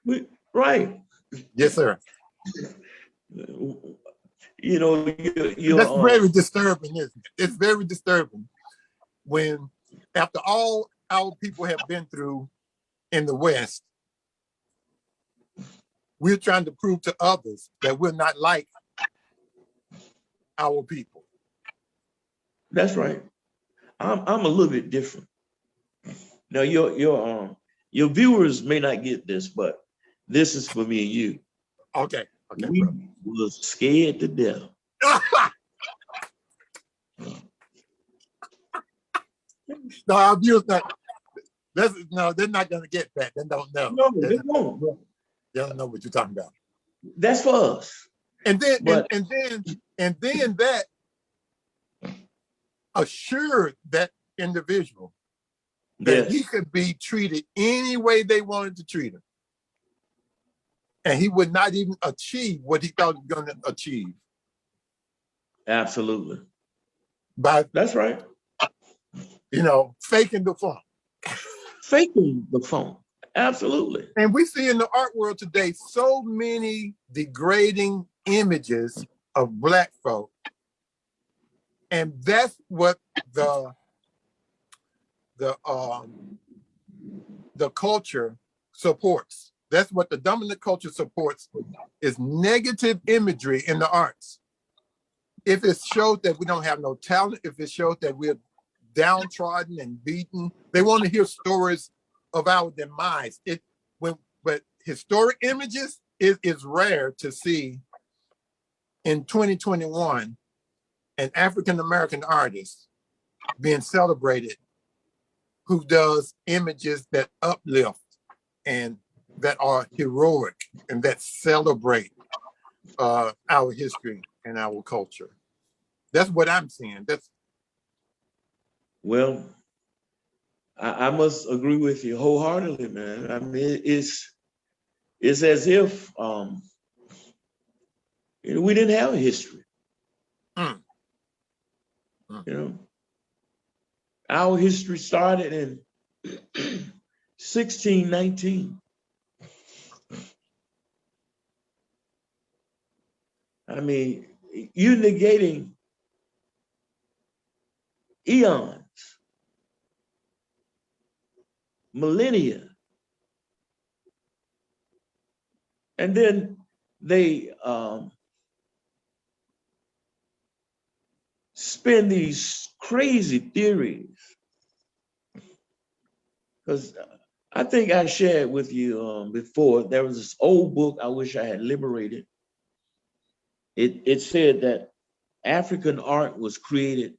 [SPEAKER 2] we? Right.
[SPEAKER 1] Yes, sir.
[SPEAKER 2] You know,
[SPEAKER 1] that's very disturbing, isn't it? It's very disturbing when, after all our people have been through in the West, we're trying to prove to others that we're not like our people.
[SPEAKER 2] That's right. I'm a little bit different. Now your viewers may not get this, but this is for me and you.
[SPEAKER 1] Okay.
[SPEAKER 2] We was scared to death.
[SPEAKER 1] No, our viewers not. No, they're not gonna get that. They don't know.
[SPEAKER 2] No, they won't.
[SPEAKER 1] They don't know what you're talking about.
[SPEAKER 2] That's for us.
[SPEAKER 1] And then that assured that individual that he could be treated any way they wanted to treat him. and he would not even achieve what he thought he was going to achieve.
[SPEAKER 2] Absolutely.
[SPEAKER 1] By,
[SPEAKER 2] that's right.
[SPEAKER 1] Faking the funk.
[SPEAKER 2] Faking the funk. Absolutely.
[SPEAKER 1] And we see in the art world today so many degrading images of Black folk. And that's what the culture supports. That's what the dominant culture supports, is negative imagery in the arts. If it shows that we don't have no talent, if it shows that we're downtrodden and beaten, they want to hear stories of our demise. But historic images is rare to see in 2021 an African-American artist being celebrated who does images that uplift and that are heroic and that celebrate our history and our culture. That's what I'm seeing.
[SPEAKER 2] Well, I must agree with you wholeheartedly, man. I mean, it's as if we didn't have a history. Our history started in 1619. I mean, you're negating eons, millennia. And then they spin these crazy theories. Because I think I shared with you before, there was this old book I wish I had liberated. It said that African art was created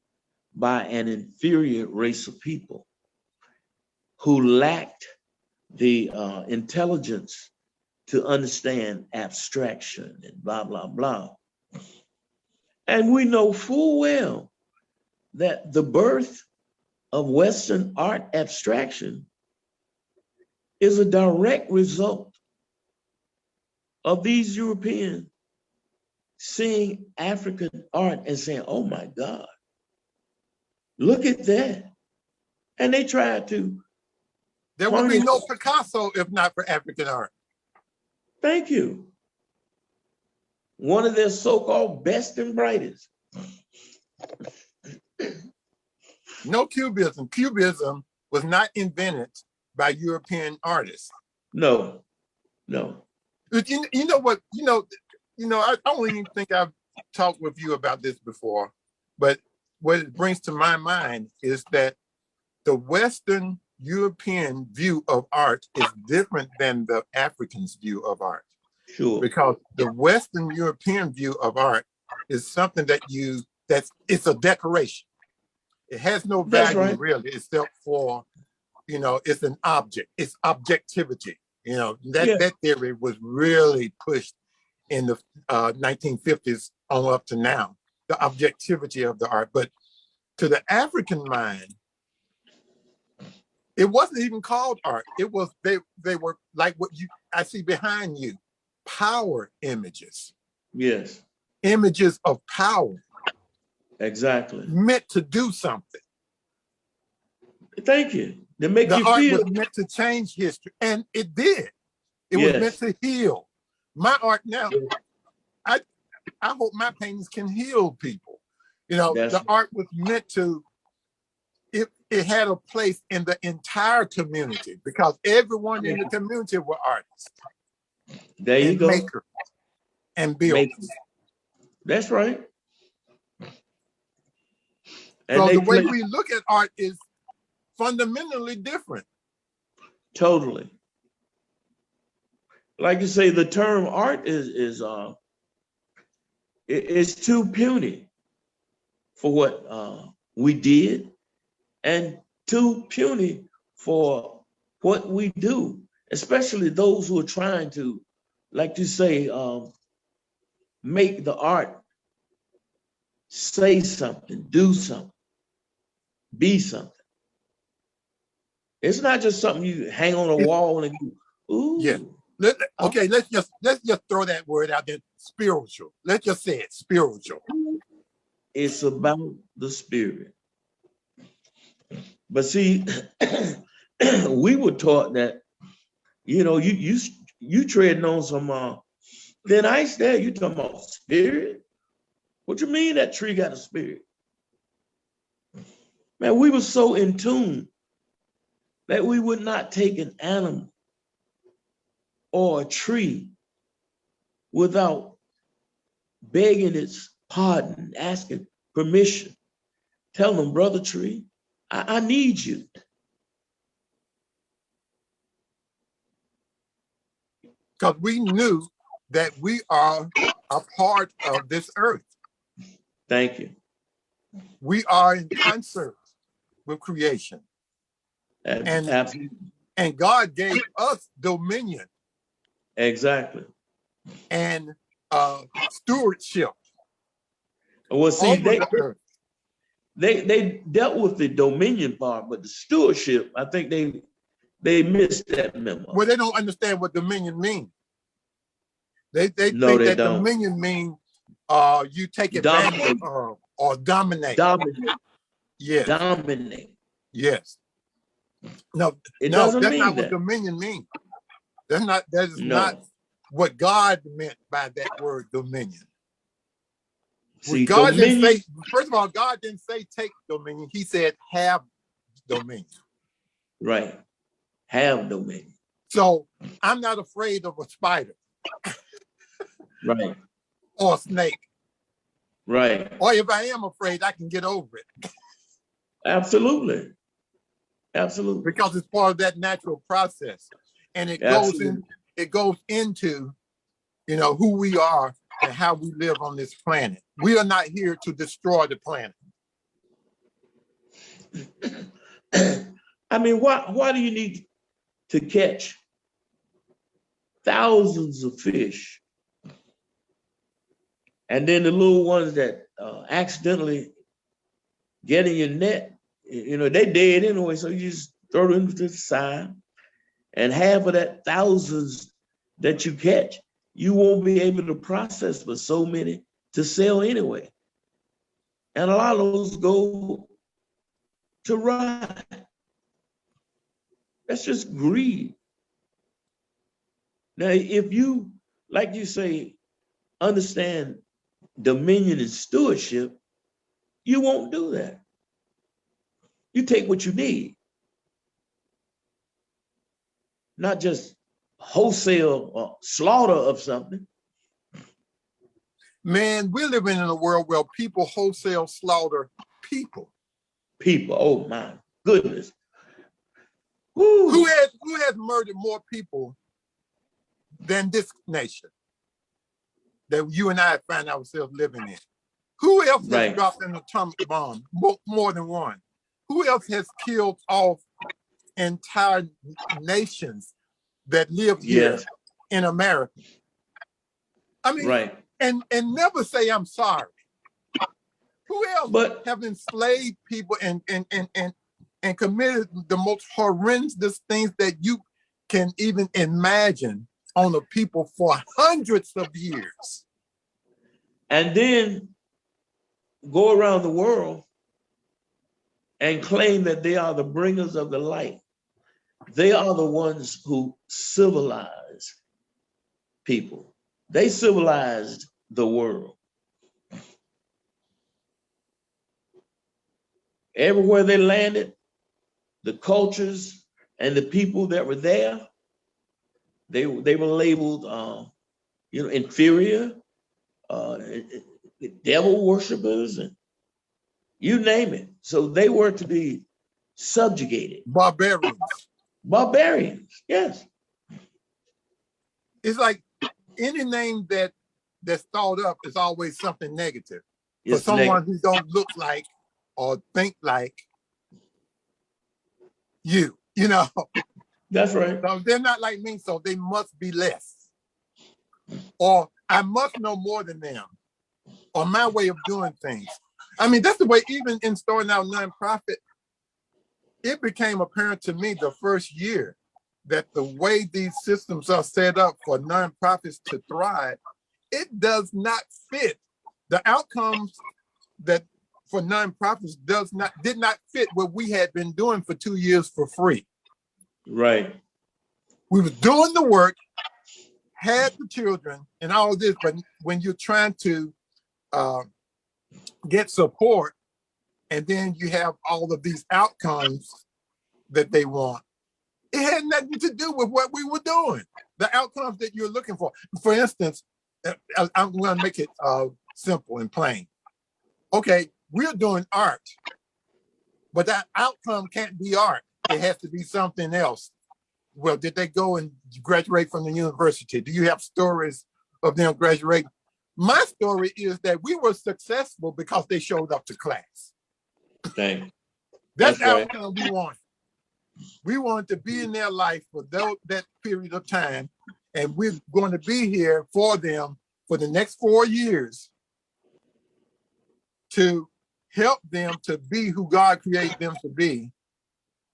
[SPEAKER 2] by an inferior race of people who lacked the intelligence to understand abstraction and blah, blah, blah. And we know full well that the birth of Western art abstraction is a direct result of these Europeans seeing African art and saying, oh my God, look at that. And they tried to.
[SPEAKER 1] There would be no Picasso if not for African art.
[SPEAKER 2] Thank you. One of their so-called best and brightest.
[SPEAKER 1] No Cubism. Cubism was not invented by European artists.
[SPEAKER 2] No.
[SPEAKER 1] You know what? I don't even think I've talked with you about this before, but what it brings to my mind is that the Western European view of art is different than the African's view of art.
[SPEAKER 2] Sure.
[SPEAKER 1] Because the Western European view of art is something it's a decoration. It has no value really, except for, it's an object. It's objectivity. That theory was really pushed in the 1950s on up to now, the objectivity of the art. But to the African mind, it wasn't even called art. It was, they were like what I see behind you, power images.
[SPEAKER 2] Yes.
[SPEAKER 1] Images of power.
[SPEAKER 2] Exactly.
[SPEAKER 1] Meant to do something.
[SPEAKER 2] Thank you. To make
[SPEAKER 1] the
[SPEAKER 2] you
[SPEAKER 1] art
[SPEAKER 2] feel.
[SPEAKER 1] was meant to change history, and it did. It was meant to heal. My art now, I hope my paintings can heal people. The art was meant to, it had a place in the entire community because everyone in the community were artists.
[SPEAKER 2] There you go.
[SPEAKER 1] Makers and builders.
[SPEAKER 2] That's right.
[SPEAKER 1] So the way we look at art is fundamentally different.
[SPEAKER 2] Totally. Like you say, the term art is too puny for what we did and too puny for what we do, especially those who are trying to, like you say, make the art say something, do something, be something. It's not just something you hang on a wall and you, ooh.
[SPEAKER 1] Yeah, Okay, let's just throw that word out there. Spiritual. Let's just say it. Spiritual.
[SPEAKER 2] It's about the spirit. But see, we were taught that, you know, you treading on some thin ice there. You talking about spirit? What you mean that tree got a spirit? Man, we were so in tune that we would not take an animal or a tree without begging its pardon, asking permission, telling them, brother tree, I need you.
[SPEAKER 1] Because we knew that we are a part of this earth.
[SPEAKER 2] Thank you.
[SPEAKER 1] We are in concert with creation.
[SPEAKER 2] Absolutely.
[SPEAKER 1] And God gave us dominion.
[SPEAKER 2] Exactly.
[SPEAKER 1] And stewardship.
[SPEAKER 2] Well, see,
[SPEAKER 1] they
[SPEAKER 2] dealt with the dominion part, but the stewardship, I think they missed that memo.
[SPEAKER 1] Well, they don't understand what dominion means. They think that don't. Dominion means you take advantage of or dominate.
[SPEAKER 2] Dominate.
[SPEAKER 1] Yes.
[SPEAKER 2] Dominate.
[SPEAKER 1] Yes. No, that's not what dominion means. That is not what God meant by that word dominion. See, God didn't say, first of all, God didn't say take dominion. He said have dominion.
[SPEAKER 2] Right. Have dominion.
[SPEAKER 1] So I'm not afraid of a spider.
[SPEAKER 2] Right.
[SPEAKER 1] Or a snake.
[SPEAKER 2] Right.
[SPEAKER 1] Or if I am afraid, I can get over it.
[SPEAKER 2] Absolutely. Absolutely.
[SPEAKER 1] Because it's part of that natural process. And it goes into, you know, who we are and how we live on this planet. We are not here to destroy the planet.
[SPEAKER 2] I mean, why do you need to catch thousands of fish and then the little ones that accidentally get in your net, you know, they dead anyway, so you just throw them to the side, and half of that thousands that you catch, you won't be able to process for so many to sell anyway. And a lot of those go to rot. That's just greed. Now, if you, like you say, understand dominion and stewardship, you won't do that. You take what you need, not just wholesale slaughter of something.
[SPEAKER 1] Man, we're living in a world where people wholesale slaughter people.
[SPEAKER 2] People, oh my goodness.
[SPEAKER 1] Woo. Who has murdered more people than this nation that you and I find ourselves living in? Who else has dropped an atomic bomb? More than one. Who else has killed off entire nations that live here in America? I mean, and never say I'm sorry. Who else have enslaved people and committed the most horrendous things that you can even imagine on the people for hundreds of years?
[SPEAKER 2] And then go around the world and claim that they are the bringers of the light. They are the ones who civilize people. They civilized the world. Everywhere they landed, the cultures and the people that were there, they were labeled, inferior, devil worshipers, and you name it. So they were to be subjugated.
[SPEAKER 1] Barbarians.
[SPEAKER 2] Barbarians, yes.
[SPEAKER 1] It's like any name that's thought up is always something negative. For someone who don't look like or think like you know.
[SPEAKER 2] That's right.
[SPEAKER 1] So they're not like me, so they must be less. Or I must know more than them. Or my way of doing things. I mean, that's the way, even in starting out nonprofit, it became apparent to me the first year that the way these systems are set up for nonprofits to thrive, it does not fit. The outcomes that for nonprofits did not fit what we had been doing for 2 years for free.
[SPEAKER 2] Right.
[SPEAKER 1] We were doing the work, had the children and all this, but when you're trying to get support, and then you have all of these outcomes that they want, it had nothing to do with what we were doing. The outcomes that you're looking for. For instance, I'm going to make it simple and plain. Okay, we're doing art, but that outcome can't be art. It has to be something else. Well, did they go and graduate from the university? Do you have stories of them graduating? My story is that we were successful because they showed up to class.
[SPEAKER 2] Dang.
[SPEAKER 1] That's the
[SPEAKER 2] right.
[SPEAKER 1] outcome we want. We want to be in their life for that period of time, and we're going to be here for them for the next 4 years to help them to be who God created them to be,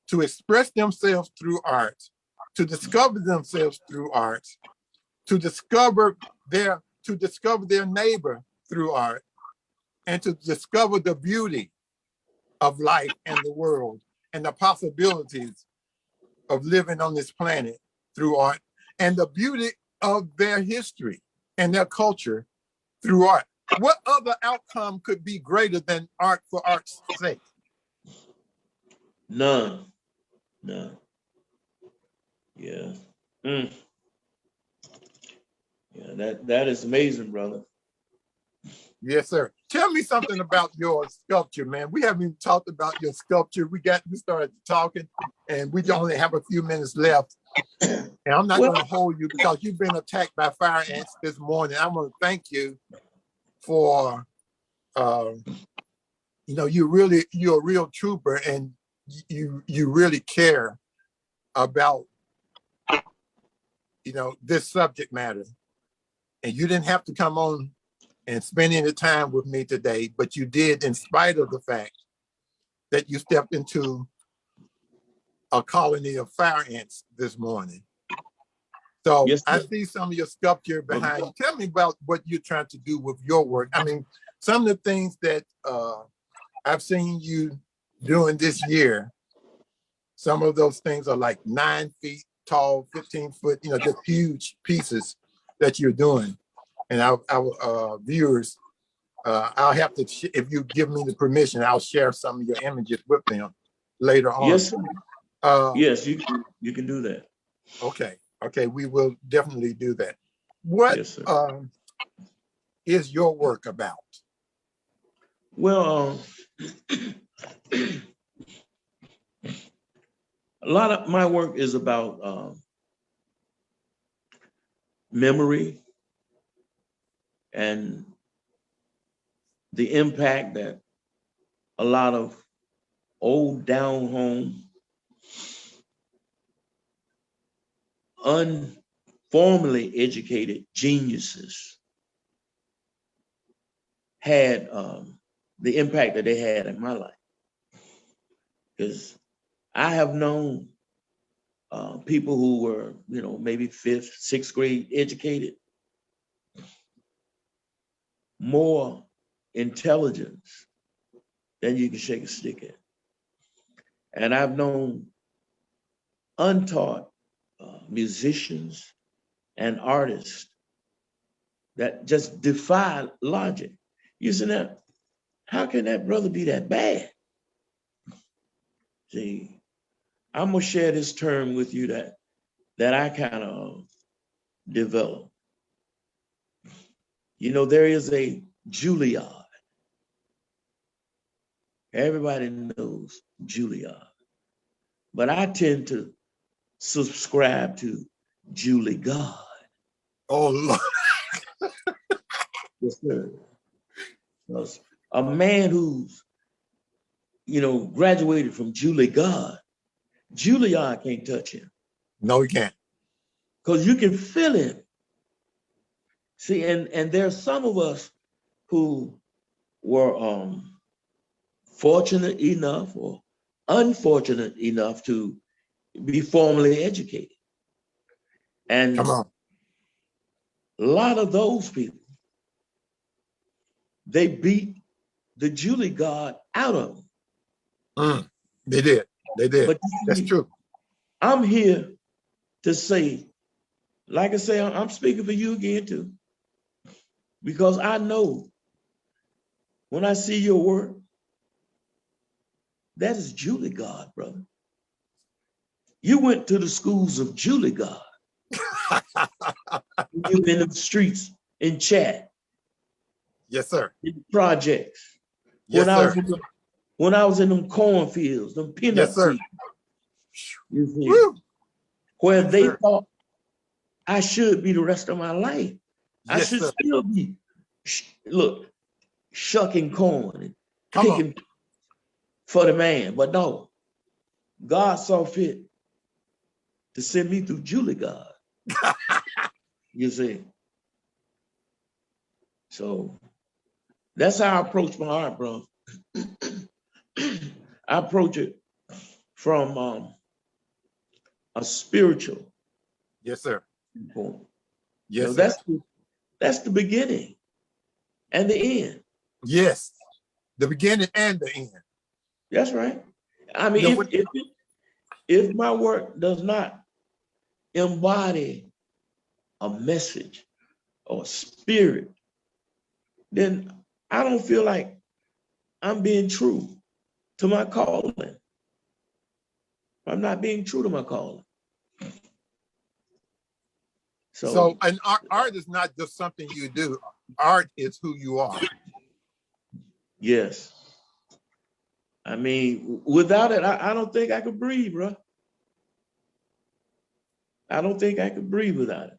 [SPEAKER 1] to express themselves through art, to discover themselves through art, to discover their neighbor through art, and to discover the beauty of life and the world and the possibilities of living on this planet through art, and the beauty of their history and their culture through art. What other outcome could be greater than art for art's sake?
[SPEAKER 2] None. Yeah. Yeah, that is amazing, brother.
[SPEAKER 1] Yes, sir. Tell me something about your sculpture, man. We haven't even talked about your sculpture. We started talking, and we only have a few minutes left. And I'm not going to hold you because you've been attacked by fire ants this morning. I want to thank you for, you're a real trooper, and you really care about, this subject matter. And you didn't have to come on and spend any time with me today, but you did in spite of the fact that you stepped into a colony of fire ants this morning. So yes, I see some of your sculpture behind you. Tell me about what you're trying to do with your work. I mean, some of the things that I've seen you doing this year, some of those things are like 9 feet tall, 15 foot, just huge pieces that you're doing. And our viewers, I'll have to, if you give me the permission, I'll share some of your images with them later on.
[SPEAKER 2] Yes, yes, you can do that.
[SPEAKER 1] Okay, we will definitely do that. What is your work about?
[SPEAKER 2] Well, a lot of my work is about memory and the impact that a lot of old down home, unformally educated geniuses had, the impact that they had in my life. Because I have known people who were, maybe 5th, 6th grade educated, more intelligence than you can shake a stick at. And I've known untaught musicians and artists that just defy logic. You say, now, how can that brother be that bad? See, I'm gonna share this term with you that I kind of developed. There is a Juilliard. Everybody knows Juilliard. But I tend to subscribe to Julie God.
[SPEAKER 1] Oh, Lord.
[SPEAKER 2] Yes, sir. A man who's, graduated from Julie God, Juilliard can't touch him.
[SPEAKER 1] No, he can't.
[SPEAKER 2] Because you can feel him. See, and there's some of us who were fortunate enough or unfortunate enough to be formally educated. And
[SPEAKER 1] Come on.
[SPEAKER 2] a lot of those people, they beat the Julie God out of them.
[SPEAKER 1] They did. They did.
[SPEAKER 2] But
[SPEAKER 1] That's true.
[SPEAKER 2] I'm here to say, like I say, I'm speaking for you again too, because I know when I see your work, that is Julie God, brother. You went to the schools of Julie God. You in the streets, in chat.
[SPEAKER 1] Yes, sir.
[SPEAKER 2] In projects.
[SPEAKER 1] Yes, sir.
[SPEAKER 2] When I was in them cornfields, them peanut
[SPEAKER 1] Yes, sir.
[SPEAKER 2] fields, you see,
[SPEAKER 1] Woo.
[SPEAKER 2] where
[SPEAKER 1] Yes,
[SPEAKER 2] they
[SPEAKER 1] sir.
[SPEAKER 2] thought I should be the rest of my life. I
[SPEAKER 1] Yes,
[SPEAKER 2] should
[SPEAKER 1] sir.
[SPEAKER 2] still be, shucking corn and
[SPEAKER 1] Come on.
[SPEAKER 2] picking for the man. But no, God saw fit to send me through Julie God. You see. So that's how I approach my art, bro. I approach it from a spiritual
[SPEAKER 1] Yes, sir.
[SPEAKER 2] point.
[SPEAKER 1] Yes, sir.
[SPEAKER 2] That's the beginning and the end.
[SPEAKER 1] Yes. The beginning and the end.
[SPEAKER 2] That's right. I mean,
[SPEAKER 1] You know,
[SPEAKER 2] if my work does not embody a message or spirit, then I don't feel like I'm being true to my calling. I'm not being true to my calling.
[SPEAKER 1] so an art is not just something you do. Art is who you are.
[SPEAKER 2] Yes. I mean, without it, I don't think I could breathe, bro. I don't think I could breathe without it.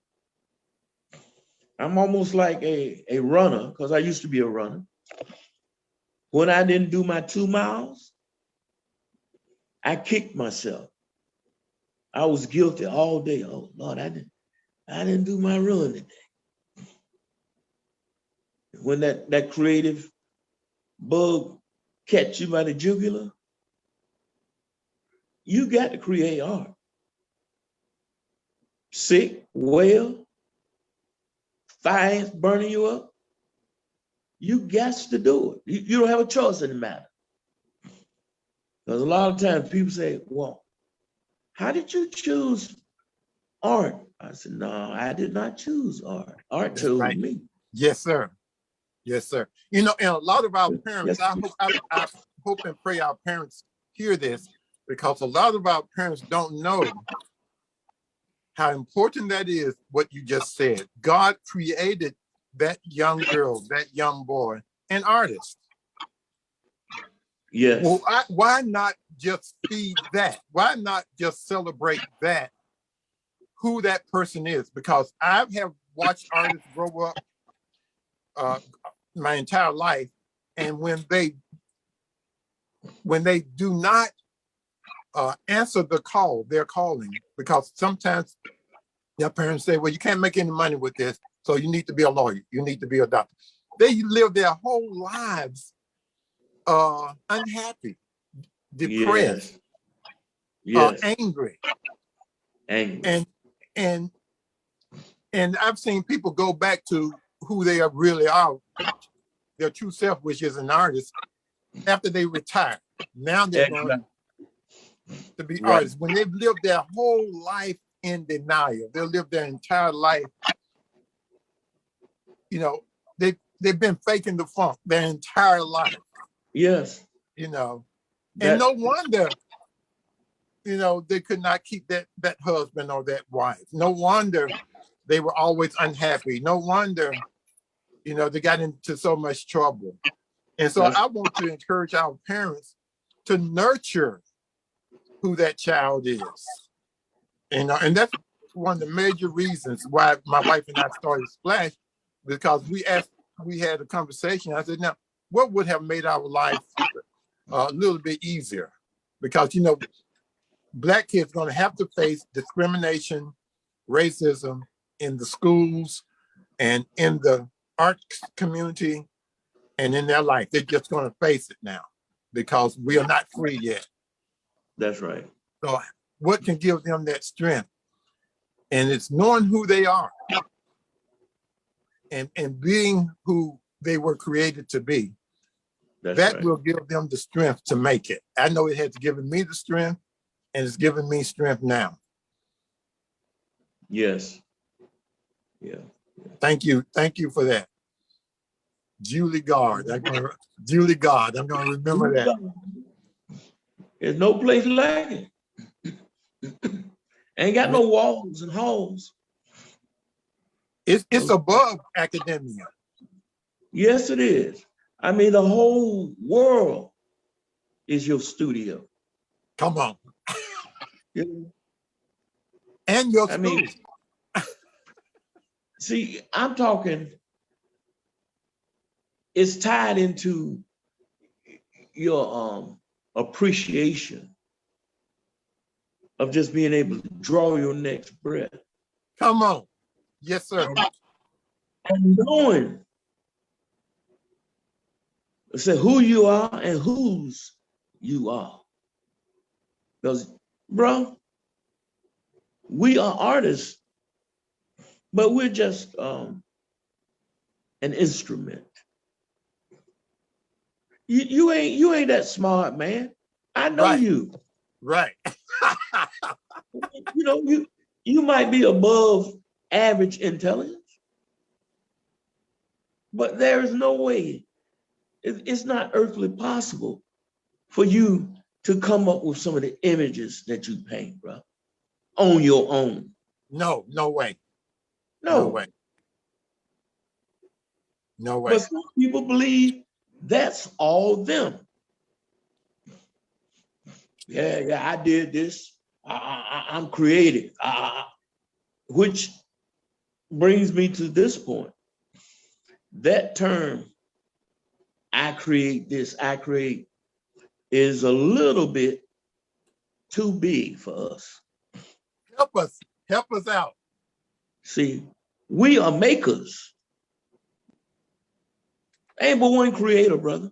[SPEAKER 2] I'm almost like a runner, because I used to be a runner. When I didn't do my 2 miles, I kicked myself. I was guilty all day. Oh Lord, I didn't do my run today. When that creative bug catch you by the jugular, you got to create art. Sick, well, fire burning you up, you got to do it. You don't have a choice in the matter. Because a lot of times people say, well, how did you choose art? I said, no, I did not choose art. Art
[SPEAKER 1] That's
[SPEAKER 2] chose
[SPEAKER 1] right.
[SPEAKER 2] me.
[SPEAKER 1] Yes, sir. Yes, sir. You know, and a lot of our parents,
[SPEAKER 2] Yes.
[SPEAKER 1] I hope and pray our parents hear this, because a lot of our parents don't know how important that is, what you just said. God created that young girl, that young boy, an artist.
[SPEAKER 2] Yes.
[SPEAKER 1] Well, why not just feed that? Why not just celebrate that, who that person is? Because I have watched artists grow up my entire life, and when they do not answer the call, their calling, because sometimes their parents say, well, you can't make any money with this, so you need to be a lawyer, you need to be a doctor. They live their whole lives unhappy, depressed,
[SPEAKER 2] Yes.
[SPEAKER 1] angry.
[SPEAKER 2] Angry.
[SPEAKER 1] And I've seen people go back to who they really are, their true self, which is an artist, after they retire. Now they're going to be artists. When they've lived their whole life in denial, they'll live their entire life, you know, they've been faking the funk their entire life.
[SPEAKER 2] Yes.
[SPEAKER 1] You know, and no wonder, you know, they could not keep that husband or that wife. No wonder they were always unhappy. No wonder, you know, they got into so much trouble. And so I want to encourage our parents to nurture who that child is. And that's one of the major reasons why my wife and I started Splash, because we had a conversation. I said, now, what would have made our life a little bit easier? Because, you know, Black kids are going to have to face discrimination, racism in the schools and in the art community and in their life. They're just going to face it now because we are not free yet.
[SPEAKER 2] That's right.
[SPEAKER 1] So what can give them that strength? And it's knowing who they are and being who they were created to be. That will give them the strength to make it. I know it has given me the strength, and it's given me strength now.
[SPEAKER 2] Yes. Yeah.
[SPEAKER 1] Thank you. Thank you for that. Julie Gard. Julie Gard. I'm going to remember that.
[SPEAKER 2] There's no place like it. Ain't got no walls and halls.
[SPEAKER 1] It's above academia.
[SPEAKER 2] Yes, it is. I mean, the whole world is your studio.
[SPEAKER 1] Come on. And your school.
[SPEAKER 2] I mean, see, I'm talking, it's tied into your appreciation of just being able to draw your next breath.
[SPEAKER 1] Come on. Yes, sir.
[SPEAKER 2] And knowing who you are and whose you are. Because, bro, we are artists, but we're just an instrument. You ain't that smart, man. I know you.
[SPEAKER 1] Right.
[SPEAKER 2] You know, you might be above average intelligence, but there is no way, it's not earthly possible for you to come up with some of the images that you paint, bro, on your own.
[SPEAKER 1] No way.
[SPEAKER 2] No
[SPEAKER 1] way. No way.
[SPEAKER 2] But some people believe that's all them. Yeah, I did this. I'm creative. Which brings me to this point. That term, I create this, I create, is a little bit too big for us.
[SPEAKER 1] Help us out.
[SPEAKER 2] See, we are makers. Ain't but one creator, brother.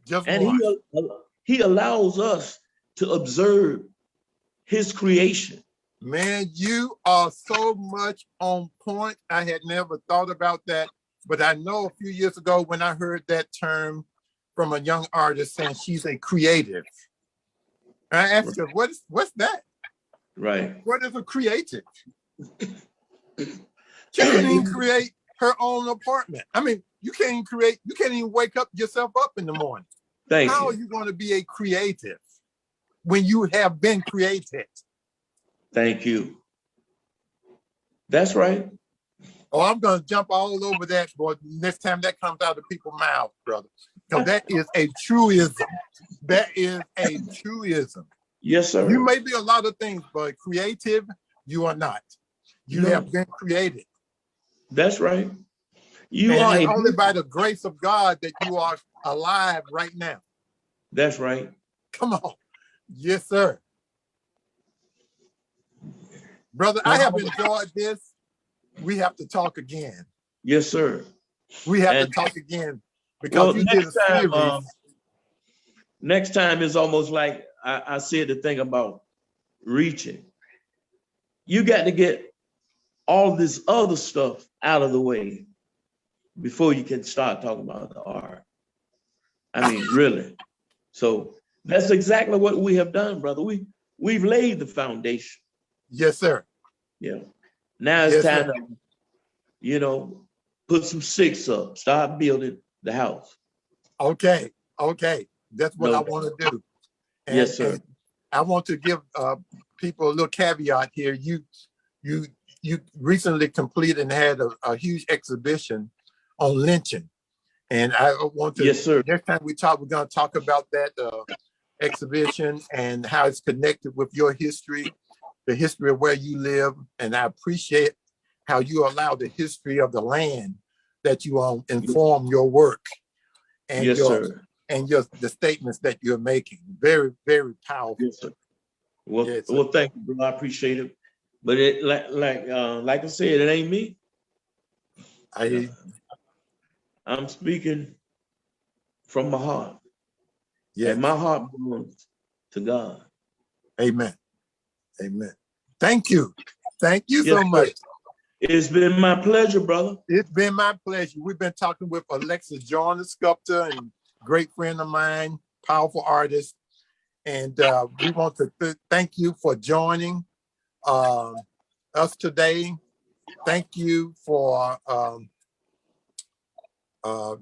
[SPEAKER 1] Just
[SPEAKER 2] and
[SPEAKER 1] one.
[SPEAKER 2] He allows us to observe his creation.
[SPEAKER 1] Man, you are so much on point. I had never thought about that, but I know a few years ago when I heard that term from a young artist saying she's a creative. And I asked her, what's that?
[SPEAKER 2] Right.
[SPEAKER 1] What is a creative? She couldn't even create her own apartment. I mean, you can't even wake yourself up in the morning. How are you going to be a creative when you have been created?
[SPEAKER 2] Thank you. That's right.
[SPEAKER 1] Oh, I'm going to jump all over that, boy, next time that comes out of people's mouths, brother. Because that is a truism. That is a truism.
[SPEAKER 2] Yes, sir.
[SPEAKER 1] You may be a lot of things, but creative, you are not. You have been created.
[SPEAKER 2] That's right.
[SPEAKER 1] And it's only by the grace of God that you are alive right now.
[SPEAKER 2] That's right.
[SPEAKER 1] Come on. Yes, sir. Brother, I have enjoyed this. We have to talk again.
[SPEAKER 2] Yes, sir.
[SPEAKER 1] We have to talk again because you did a series.
[SPEAKER 2] Next time is almost like I said the thing about reaching. You got to get all this other stuff out of the way before you can start talking about the art. I mean, really. So that's exactly what we have done, brother. We've laid the foundation.
[SPEAKER 1] Yes, sir.
[SPEAKER 2] Yeah. Now it's time to, put some sticks up, start building the house.
[SPEAKER 1] Okay. That's what I want to do. And,
[SPEAKER 2] yes, sir.
[SPEAKER 1] And I want to give people a little caveat here. You recently completed and had a huge exhibition on lynching. And I want to,
[SPEAKER 2] yes, sir.
[SPEAKER 1] Next time we talk, we're going to talk about that exhibition and how it's connected with your history, the history of where you live. And I appreciate how you allow the history of the land that you own inform your work and the statements that you're making. Very, very powerful.
[SPEAKER 2] Yes, sir. Well, thank you, bro. I appreciate it. But it like I said, it ain't me. I'm speaking from my heart. Yeah. And my heart belongs to God.
[SPEAKER 1] Amen. Thank you. Thank you
[SPEAKER 2] Yes,
[SPEAKER 1] so
[SPEAKER 2] sir.
[SPEAKER 1] much.
[SPEAKER 2] It's been my pleasure, brother.
[SPEAKER 1] It's been my pleasure. We've been talking with Alexis Joyner, sculptor and great friend of mine, powerful artist. And we want to thank you for joining us today. Thank you for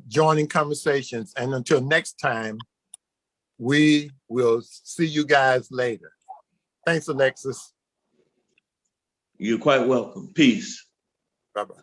[SPEAKER 1] joining conversations. And until next time, we will see you guys later. Thanks, Alexis.
[SPEAKER 2] You're quite welcome. Peace.
[SPEAKER 1] Bye-bye.